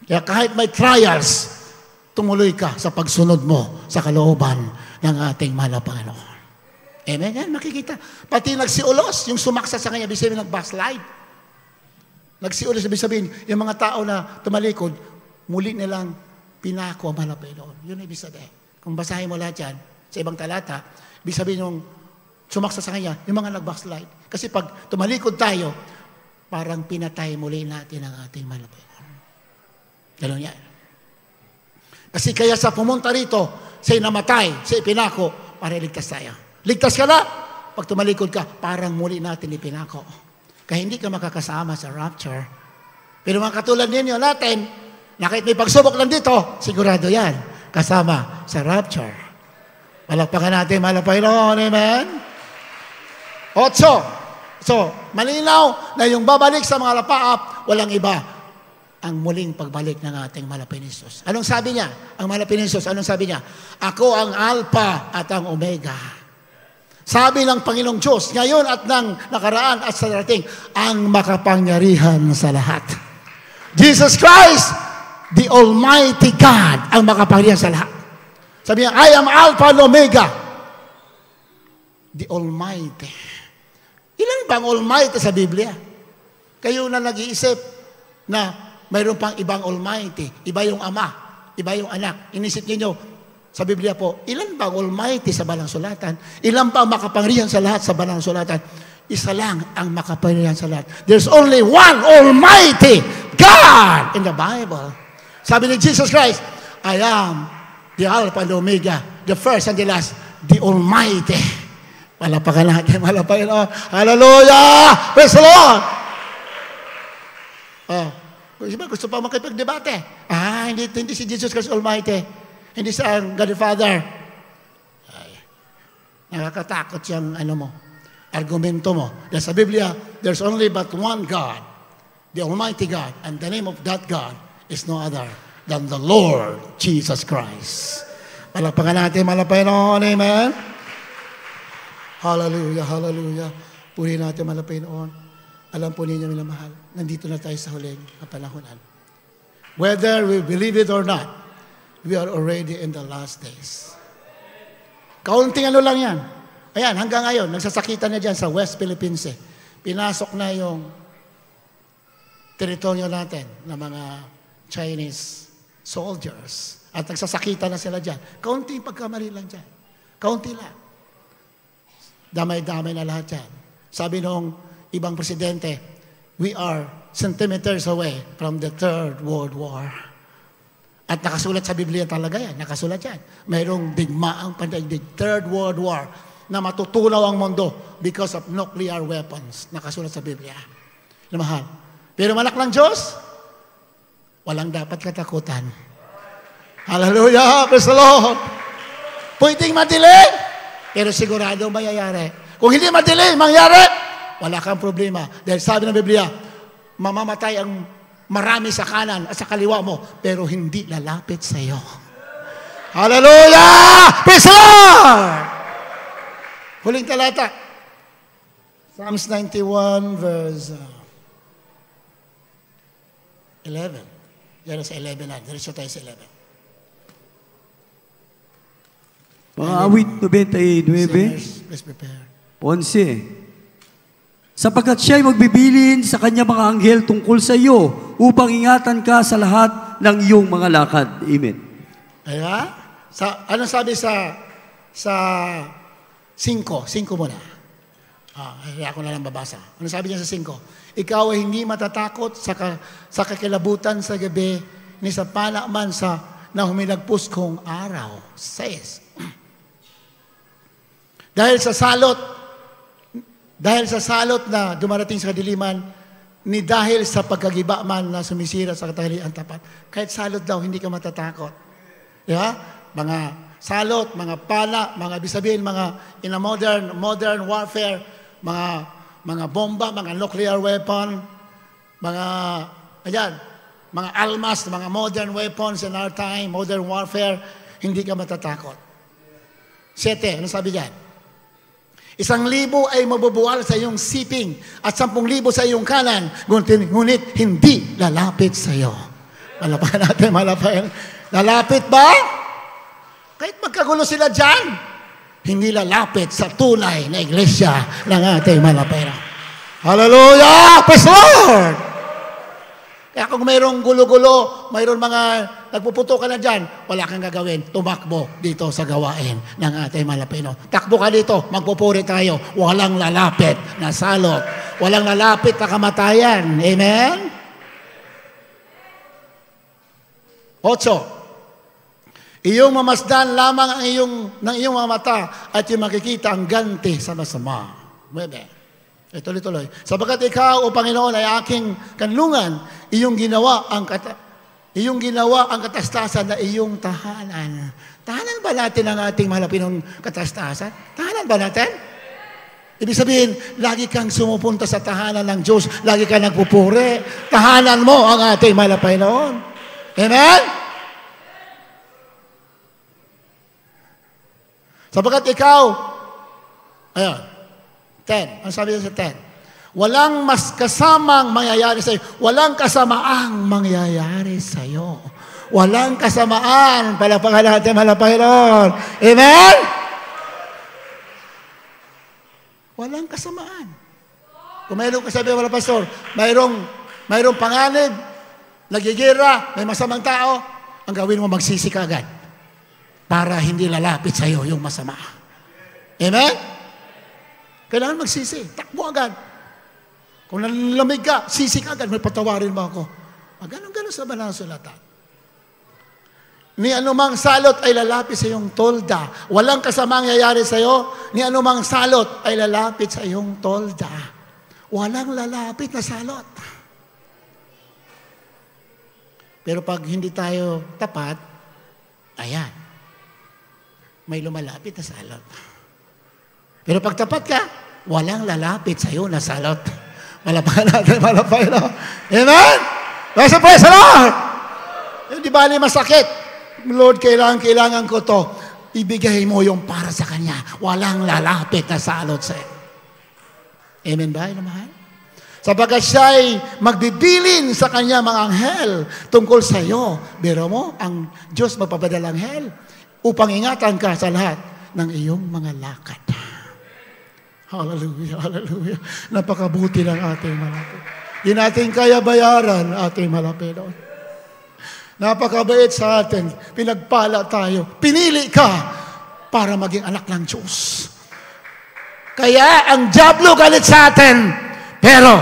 Kaya kahit may trials, tumuloy ka sa pagsunod mo sa kalooban ng ating mahal na Panginoon. Amen? Yan, makikita. Pati nagsiulos, yung sumaksa sa Kanya, ibig sabihin nag-backslide. Nagsiulos, ibig sabihin, yung mga tao na tumalikod, muli nilang pinako ang mahal na Panginoon. Yun ibig sabihin. Kung basahin mo lahat yan, sa ibang talata, ibig sabihin yung sumaksa sa Kanya, yung mga nag-backslide. Kasi pag tumalikod tayo, parang pinatay muli natin ang ating mahal na Panginoon. Ganun yan. Kasi kaya sa pumunta rito, siya'y namatay, siya'y pinako, para iligtas tayo. Ligtas ka na, pag tumalikod ka, parang muli natin ipinako. Kaya hindi ka makakasama sa rapture. Pero mga katulad ninyo natin, na kahit may pagsubok lang dito, sigurado yan, kasama sa rapture. Palakpakan natin, mahal na Panginoon, amen? 8. So, malinaw na yung babalik sa mga lapaap, walang iba ang muling pagbalik ng ating mahal na Panginoon Jesus. Anong sabi niya? Ang mahal na Panginoon Jesus, anong sabi niya? Ako ang Alpha at ang Omega. Sabi ng Panginoong Diyos, ngayon at nang nakaraan at sa darating, ang makapangyarihan sa lahat. Jesus Christ, the Almighty God, ang makapangyarihan sa lahat. Sabi niya, I am Alpha and Omega. The Almighty. Ilan bang Almighty sa Biblia? Kayo na nag-iisip na mayroon pang ibang Almighty. Iba yung Ama, iba yung Anak. Inisip niyo sa Biblia po, ilan bang Almighty sa Balang Sulatan? Ilan ba ang makapangyarihan sa lahat sa Balang Sulatan? Isa lang ang makapangyarihan sa lahat. There's only one Almighty God in the Bible. Sabi ni Jesus Christ, I am the Alpha and Omega, the first and the last, the Almighty. Palapakan natin, malapakan natin. Hallelujah! Praise the Lord! Gusto pa makipagdebate. Hindi si Jesus Christ Almighty. Hindi sa God the Father. Ay, nakakatakot yung argumento mo. Dahil sa Biblia, there's only but one God, the Almighty God, and the name of that God is no other than the Lord Jesus Christ. Palapakan natin, Panginoon, amen? Hallelujah, hallelujah. Purihin natin, Panginoon. Alam po ninyo, minamahal, nandito na tayo sa huling kapanahonan. Whether we believe it or not, we are already in the last days. Kaunting ano lang yan. Ayan, hanggang ngayon, nagsasakitan na dyan sa West Philippines. Pinasok na yung teritoryo natin ng mga Chinese soldiers. At nagsasakitan na sila dyan. Kaunting pagkamali lang dyan. Kaunti lang. Damay-damay na lahat yan. Sabi nung ibang presidente, we are centimeters away from the Third World War. At nakasulat sa Biblia talaga yan. Nakasulat yan. Mayroong digmaang pandaigdig, Third World War, na matutunaw ang mundo because of nuclear weapons. Nakasulat sa Biblia. Mahal. Pero malak lang Diyos, walang dapat katakutan. Hallelujah! Praise the Lord! Pwedeng madili, pero sigurado mayayari. Kung hindi madili, mangyari, wala kang problema. Dahil sabi ng Biblia, mamamatay ang marami sa kanan at sa kaliwa mo, pero hindi lalapit sa iyo. Hallelujah! Praise the Lord! Huling talata. Psalms 91 verse 11. Yan sa 11 na. Diretso tayo sa 11. Mga awit 99, Sinners, please prepare. 11. Sapagkat siya'y magbibilin sa kanya mga anghel tungkol sa iyo upang ingatan ka sa lahat ng iyong mga lakad. Amen. Kaya, anong sabi sa 5 muna. Ako na lang babasa. Ano sabi niya sa 5? Ikaw ay hindi matatakot sa kakilabutan sa gabi, ni sa panaman na humilagpos kong araw. 6. Dahil sa salot na dumarating sa kadiliman, ni dahil sa pagkagiba man na sumisira sa katanghalian tapat. Kahit salot daw, hindi ka matatakot. Diba? Mga salot, mga pala, mga bisabihin, mga in a modern warfare, mga bomba, mga nuclear weapon, mga almas, mga modern weapons in our time, modern warfare, hindi ka matatakot. 7, ano sabi dyan? 1,000 ay mabubuwal sa iyong siping at 10,000 sa iyong kanan, ngunit hindi lalapit sa iyo. Malapayan natin, malapayan. Lalapit ba? Kahit magkagulo sila dyan, hindi lalapit sa tunay na iglesia ng ating malapayan. Hallelujah! Praise the Lord! Kaya kung mayroong gulo-gulo, mayroong mga nagpuputo ka na dyan, wala kang gagawin. Tumakbo dito sa gawain ng ating malapino. Takbo ka dito, magpupuri tayo. Walang lalapit na salot. Walang lalapit na kamatayan. Amen? 8. Iyong mamasdan lamang ng iyong mga mata at iyong makikita ang ganti sa masama. 9. Tuloy-tuloy. Sabagat ikaw, O Panginoon, ay aking kanlungan, iyong ginawa ang katastasan na iyong tahanan. Tahanan ba natin ang ating malapinong katastasan? Tahanan ba natin? Ibig sabihin, lagi kang sumupunta sa tahanan ng Diyos, lagi kang nagpupuri. Tahanan mo ang ating malapinoon. Amen? Sabagat ikaw, ayan, 10. Ano sabi niya sa 10? Walang mas kasamang mangyayari sa iyo. Walang kasamaang mangyayari sa iyo. Walang kasamaan. Palapakan natin, Panginoon. Amen? Walang kasamaan. Kung mayroong kasabi, wala pastor, mayroong panganib, nagigira, may masamang tao, ang gawin mo, magsisi ka agad para hindi lalapit sa iyo yung masama. Amen? Kailangan magsisi. Takbo agad. Kung nalalamig ka, sisi ka agad. May patawarin mo ako. Ganon-ganon sa banal na sulatan. Ni anumang salot ay lalapit sa iyong tolda. Walang kasamang yayari sa iyo. Ni anumang salot ay lalapit sa iyong tolda. Walang lalapit na salot. Pero pag hindi tayo tapat, ayan, may lumalapit na salot. Pero pag tapat ka, walang lalapit sa iyo na salot. Malapakan natin, malapakan natin. Amen? Praise the Lord! Di ba masakit? Lord, kailangan ko to. Ibigay mo yung para sa Kanya. Walang lalapit na salot sa iyo. Amen ba? Mahal? Sapagkat siya'y magbibilin sa kanya mga anghel tungkol sa iyo. Biro mo, ang Diyos magpapadala anghel upang ingatan ka sa lahat ng iyong mga lakad. Hallelujah, hallelujah. Napakabuti ng ating malapit. Di natin kaya bayaran ating malapit. Napakabait sa atin. Pinagpala tayo. Pinili ka para maging anak ng Diyos. Kaya ang diablo galit sa atin. Pero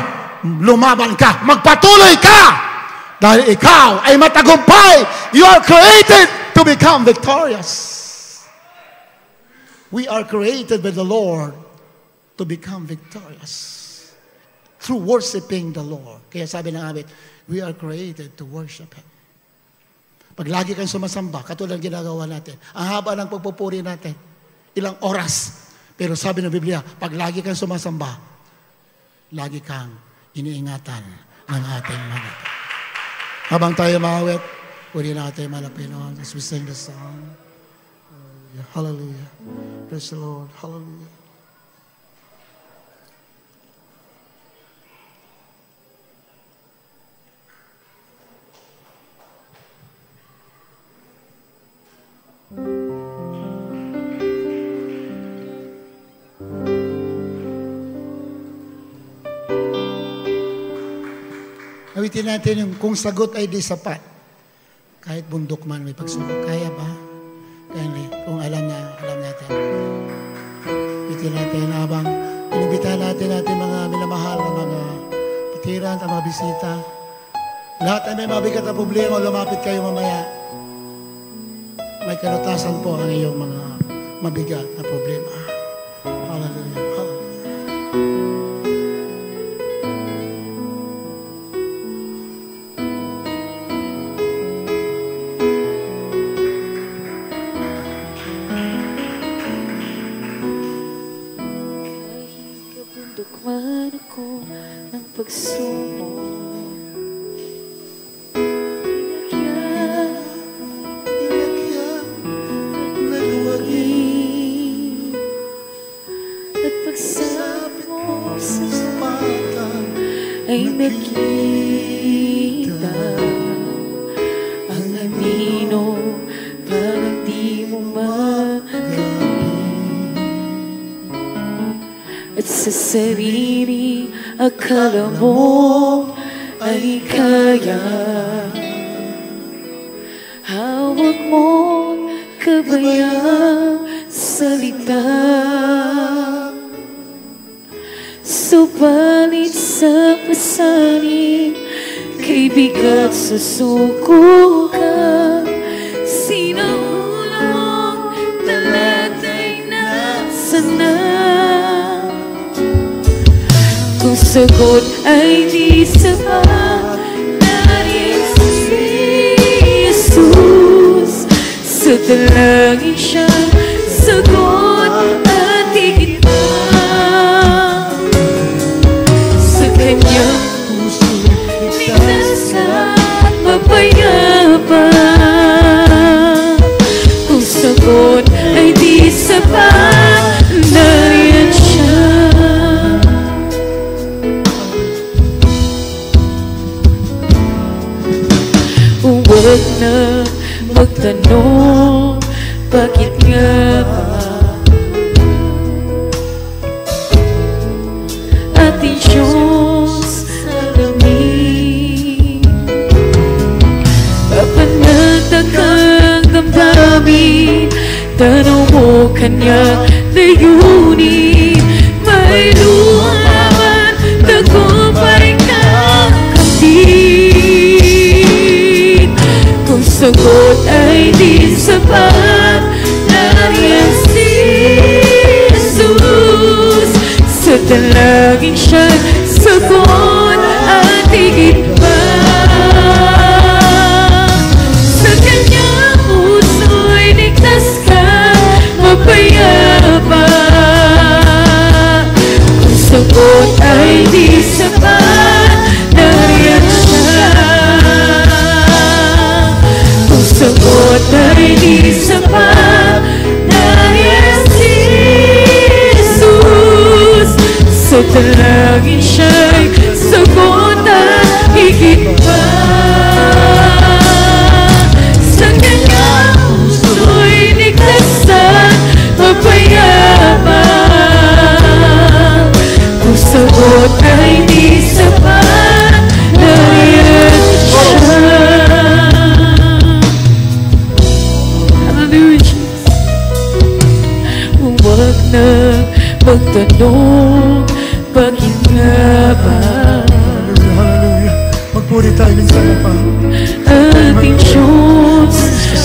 lumaban ka. Magpatuloy ka. Dahil ikaw ay matagumpay. You are created to become victorious. We are created by the Lord to become victorious. Through worshiping the Lord. Kaya sabi ng awit, we are created to worship Him. Pag lagi kang sumasamba, katulad ng ginagawa natin, ang haba ng pagpupuri natin, ilang oras. Pero sabi ng Biblia, pag lagi kang sumasamba, lagi kang iniingatan ng ating mga. Habang tayo maawit, puri natin malapit noon as we sing the song. Hallelujah. Praise the Lord. Hallelujah. Awitin natin yung kung sagot ay di sapat. Kahit bundok man may pagsubok. Kaya ba? Kung alam natin. Awitin natin habang inibitahan natin mga minamahal na mga katiran at mga bisita. Lahat ay may mabigat na problema. Lumapit kayo mamaya. May kalutasan po ang iyong mga mabigat na problema. Hallelujah. Hallelujah. Dukman ako ng pagsumo. Inakyan at naluwagin. At pagsapit mo sa mata ay nakita ang anino parang di mo at sa sarili, akala mo ay kaya. Hawak mo kabayang salita. Subalit sa pasanin, kay bigat sa suko ka. Sinaula mo, talatay na sana. Kung sagot ay di sapat, nariyan si Jesus. Sa dalangin siya, sagot at higit pa. Sa kanyang puso, ligtas at mapayapa. Kung sagot ay di sapat, nariyan siya. Huwag na magtanong, bakit nga ba ating Diyos alamin? Papanatag ang damdamin, tanong mo kanyang layunin. May luhaman, tagumpay kang kapit. Kung sagot ay di sapat, nariyan si Jesus. Sa dalangin siya, sagot at higit pa. Sa kanyang puso'y ligtas ka, mapayapa. Kung sagot ay di sapat, nariyan siya. Sagot ay di sapat, nariyan si Jesus. Sa dalangin siya'y huwag na magtanong, bakit nga ba? Hallelujah. Magpuri tayo minsan na pa. Ating Diyos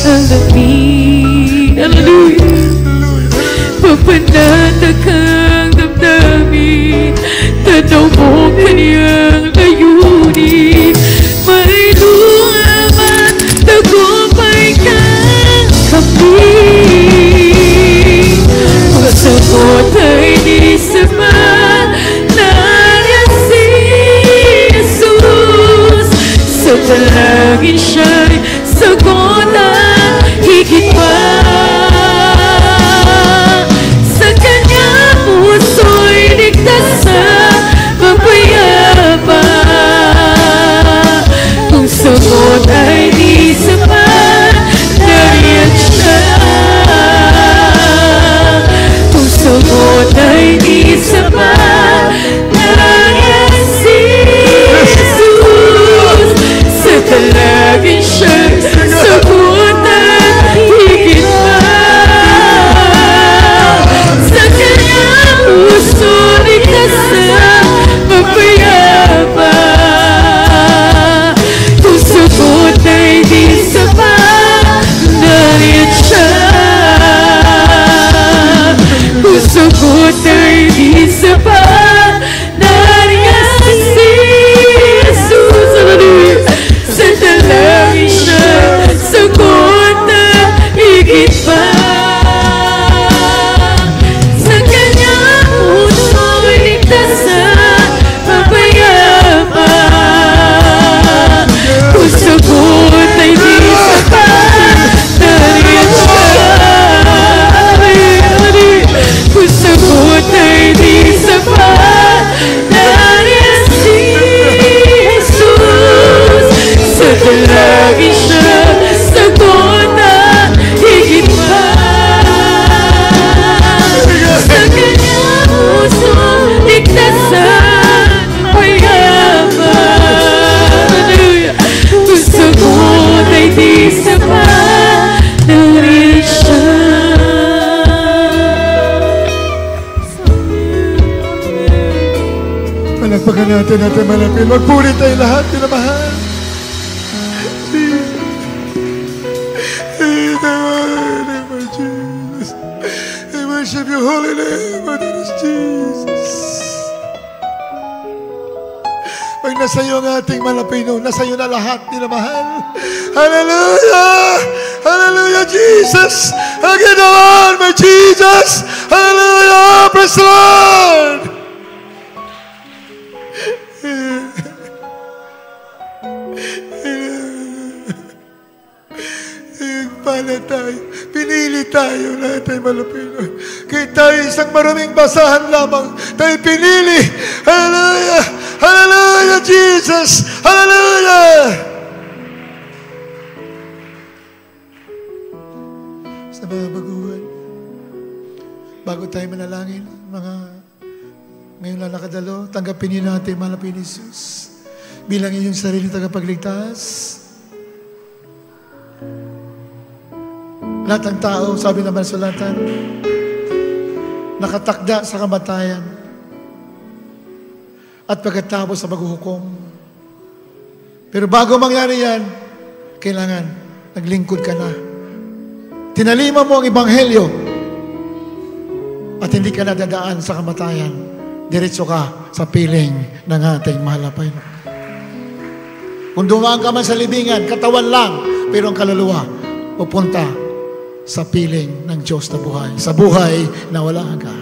ang lamig. Hallelujah. Papanatag ang damdamin, tanaw mo kaniyang layunin. May luman, tagumpay kang kami. Masagot ay di sapat, nariyan si Jesus. Sa talangin siya'y sagutan, higit pa. Sa kanyang puso'y ligtas sa mapayapa. Kung sagot ay di sapat, nariyan siya. Kung sagot ay di sapat, nariyan si Jesus. Sa talagin siya'y sagutan, higit pa. Sa kanyang puso, ligtas sa mapayapa. Kung sagot ay di sapat, nariyan siya. Kung sagot ay di sapat, nariyan si Jesus. Hallelujah. Sa talangin siya, sagutan, higit pa. Sa kanyang puso, ligtas sa mapayapa. Kung sagot ay di sapat, nariyan siya. Kung sagot ay di sapat, nariyan si Jesus. Sa talagin siya, sagutan, higit pa. Sa kanyang puso, ligtas sa mapayapa. Hallelujah. Kung sagot ay di sapat, nariyan siya. Palagpagan natin malapit. Magpuri tayo lahat, tinamahal. In the name of Jesus. I worship your holy name, my name is Jesus. Pag nasa iyo ang ating malapino, nasa iyo na lahat, tinamahal. Hallelujah! Hallelujah, Jesus! Ang ginawan, my Jesus! Hallelujah! Praise the Lord! Pala tayo, pinili tayo lahat ay malapino. Kaya tayo isang maraming basahan lamang, tayo pinili. Hallelujah! Hallelujah, Jesus! Hallelujah! Sa mga baguhan, bago tayo manalangin, mga ngayon lang nakadalo, tanggapin niyo natin malapit ni Jesus bilang inyong sarili tagapagligtas. Lahat ng tao, sabi naman sa sulatan, nakatakda sa kamatayan at pagkatapos sa maghuhukom. Pero bago mangyari yan, kailangan naglingkod ka na. Tinalima mo ang ebanghelyo at hindi ka nadadaan sa kamatayan. Diretso ka sa piling ng ating mahal na Panginoon. Kung dumaan ka man sa libingan, katawan lang, pero ang kaluluwa, pupunta sa piling ng Diyos na buhay. Sa buhay na walang hanggan.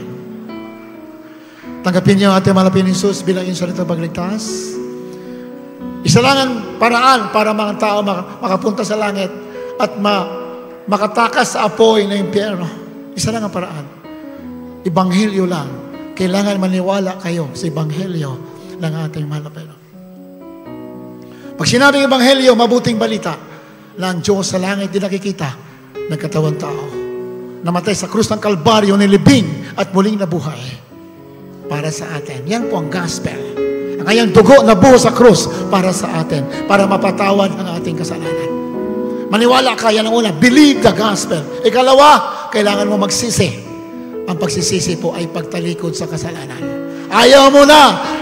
Tanggapin niyo ang ating mahal na Jesus bilang inyong salitang pagligtas. Isa lang ang paraan para mga tao makapunta sa langit at makatakas sa apoy ng impyerno. Isa lang ang paraan. Ebanghelyo lang. Kailangan maniwala kayo sa ebanghelyo ng ating mahal na Panginoon. Pag sinabing ebanghelyo, mabuting balita na ang Diyos sa langit di nakikita, nagkatawang tao, namatay sa krus ng Kalbaryo, nilibing at muling nabuhay para sa atin. Yan po ang gospel. Ang kanyang dugo na buhos sa krus para sa atin, para mapatawad ang ating kasalanan. Maniwala ka, yan ang una. Believe the gospel. Ikalawa, kailangan mo magsisi Ang pagsisisi po ay pagtalikod sa kasalanan. Ayaw mo na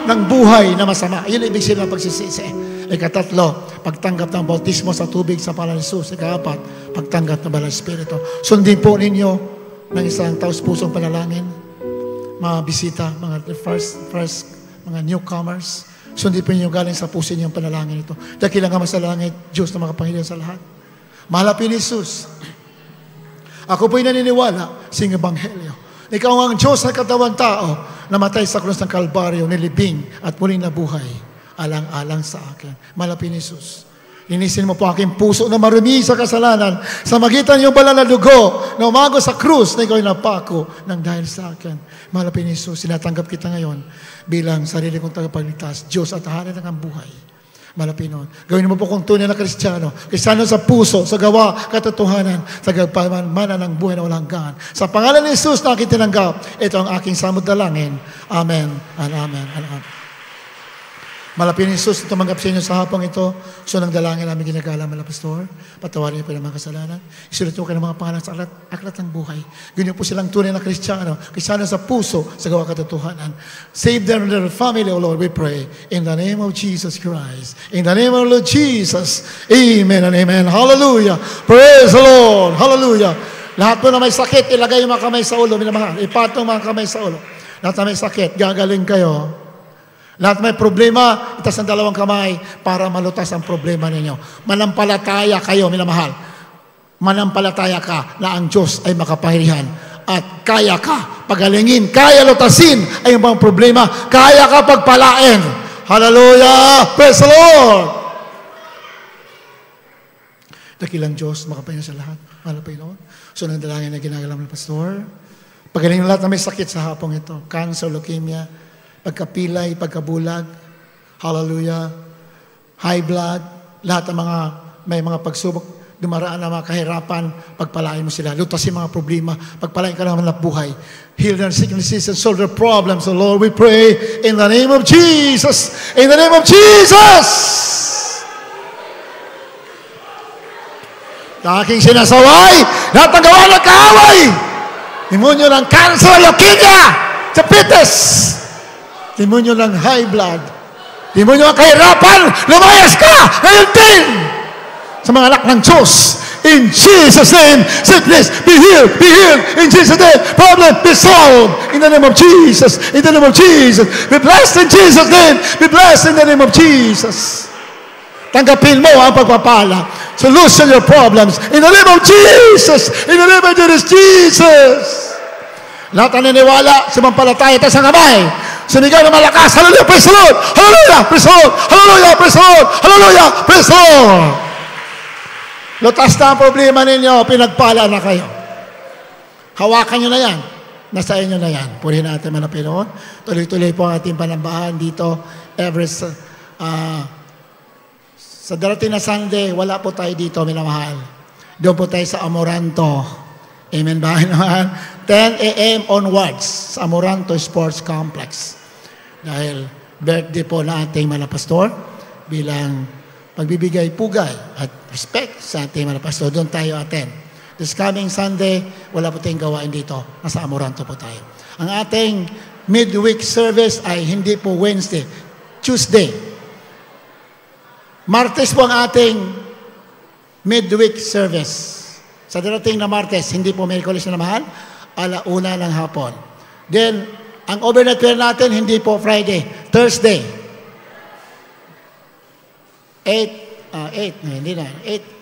ng buhay na masama. Yun ibig sabihin ng pagsisisi. Ikatatlo, pagtanggap ng bautismo sa tubig sa pangalan ni Jesus. Ikaapat, pagtanggap ng Banal na Espiritu. Sundin po ninyo ng isang taos-pusong panalangin. Mga bisita, mga first mga newcomers. Sundin po ninyo galing sa puso niyo ang panalangin ito. Dakilang Ama sa langit, Diyos na makapangyarihan sa lahat. Mahal na Jesus. Ako po'y naniniwala sa iyong ebanghelyo. Ikaw ang Diyos na katawang tao, namatay sa krus ng Kalbaryo, nilibing at muling nabuhay, alang-alang sa akin. Malapin Jesus. Linisin mo po aking puso na marumi sa kasalanan sa magitan yung banal na dugo na umago sa krus na ikaw ay napako ng dahil sa akin. Malapin Jesus, sinatanggap kita ngayon bilang sarili kong tagapagligtas, Diyos at tahanan ng buhay. Malapinon. Gawin mo po kung tunay na Kristiyano. Kristiyano sa puso, sa gawa, katotohanan, sa gagpamana ng buhay na walang hanggan. Sa pangalan ni Jesus na aking tinanggap, ito ang aking samod dalangin. Amen and amen and amen. Malapit ni Jesus, tumanggap sa inyo sa hapong ito. So, nang dalangin namin ginagala, mga pastor. Patawarin niyo po ng mga kasalanan. Isulat niyo kayo ng mga pangalan sa aklat ng buhay. Ganyan po silang tunay na Kristiyano. Kristiyano sa puso, sa gawa katotohanan. Save them and their family, O Lord, we pray. In the name of Jesus Christ. In the name of Lord Jesus. Amen and amen. Hallelujah. Praise the Lord. Hallelujah. Lahat po na may sakit, ilagay yung mga kamay sa ulo. Minamahal. Ipatong mga kamay sa ulo. Lahat na may sakit, gagaling kayo. Lahat may problema, itas ang dalawang kamay para malutas ang problema ninyo. Manampalataya kayo, minamahal. Manampalataya ka na ang Diyos ay makapangyarihan at kaya ka pagalingin, kaya lutasin ay yung mga problema, kaya ka pagpalain. Hallelujah! Praise the Lord! Dakilang Diyos, makapangyarihan sa lahat. Malapay noon. So, nandalangin na ginagawa ng pastor. Pagalingin lahat na may sakit sa hapong ito. Cancer, leukemia, pagkapilay, pagkabulag, hallelujah, high blood, lahat ng mga, may mga pagsubok, dumaraan na mga kahirapan, pagpalain mo sila, lutasin mga problema, pagpalain ka naman ng buhay, heal their sicknesses and solve their problems. So Lord, we pray in the name of Jesus, in the name of Jesus! Aking sinasaway, lahat ng gawa ng kaaway, demonyo ng cancer, leukemia, diabetes, demonyo ng high blood, demonyo ng kahirapan, lumayas ka ngayon din sa mga anak ng Diyos. In Jesus' name, sickness, be healed, in Jesus' name, problem, be solved, in the name of Jesus, in the name of Jesus, be blessed in Jesus' name, be blessed in the name of Jesus. Tanggapin mo ang pagpapala, solution your problems, in the name of Jesus, in the name of Jesus. Lahat ang naniwala, sumampalataya tayo sa kamay. Sumigaw na malakas. Hallelujah, praise the Lord. Hallelujah, praise the Lord. Hallelujah, praise the Lord. Hallelujah, praise the Lord. Lutas na ang problema ninyo. Pinagpala na kayo. Hawakan nyo na yan. Nasa inyo na yan. Purihin natin mga Pinoon. Tuloy-tuloy po ang ating panambahan dito. Sa darating na Sunday, wala po tayo dito, minamahal. Doon po tayo sa Amoranto. Amen ba? 10 a.m. onwards sa Amoranto Sports Complex. Dahil birthday po na ating mga pastor, bilang pagbibigay pugay at respect sa ating mga pastor, doon tayo attend. This coming Sunday, wala po tayong gawain dito. Nasa Amoranto po tayo. Ang ating midweek service ay hindi po Wednesday, Tuesday. Martes po ang ating midweek service. Sa darating na Martes, hindi po Miyerkules na mahal, 1:00 ng hapon. Then, ang overnight prayer natin, hindi po Friday, Thursday. 8, hindi na, 8.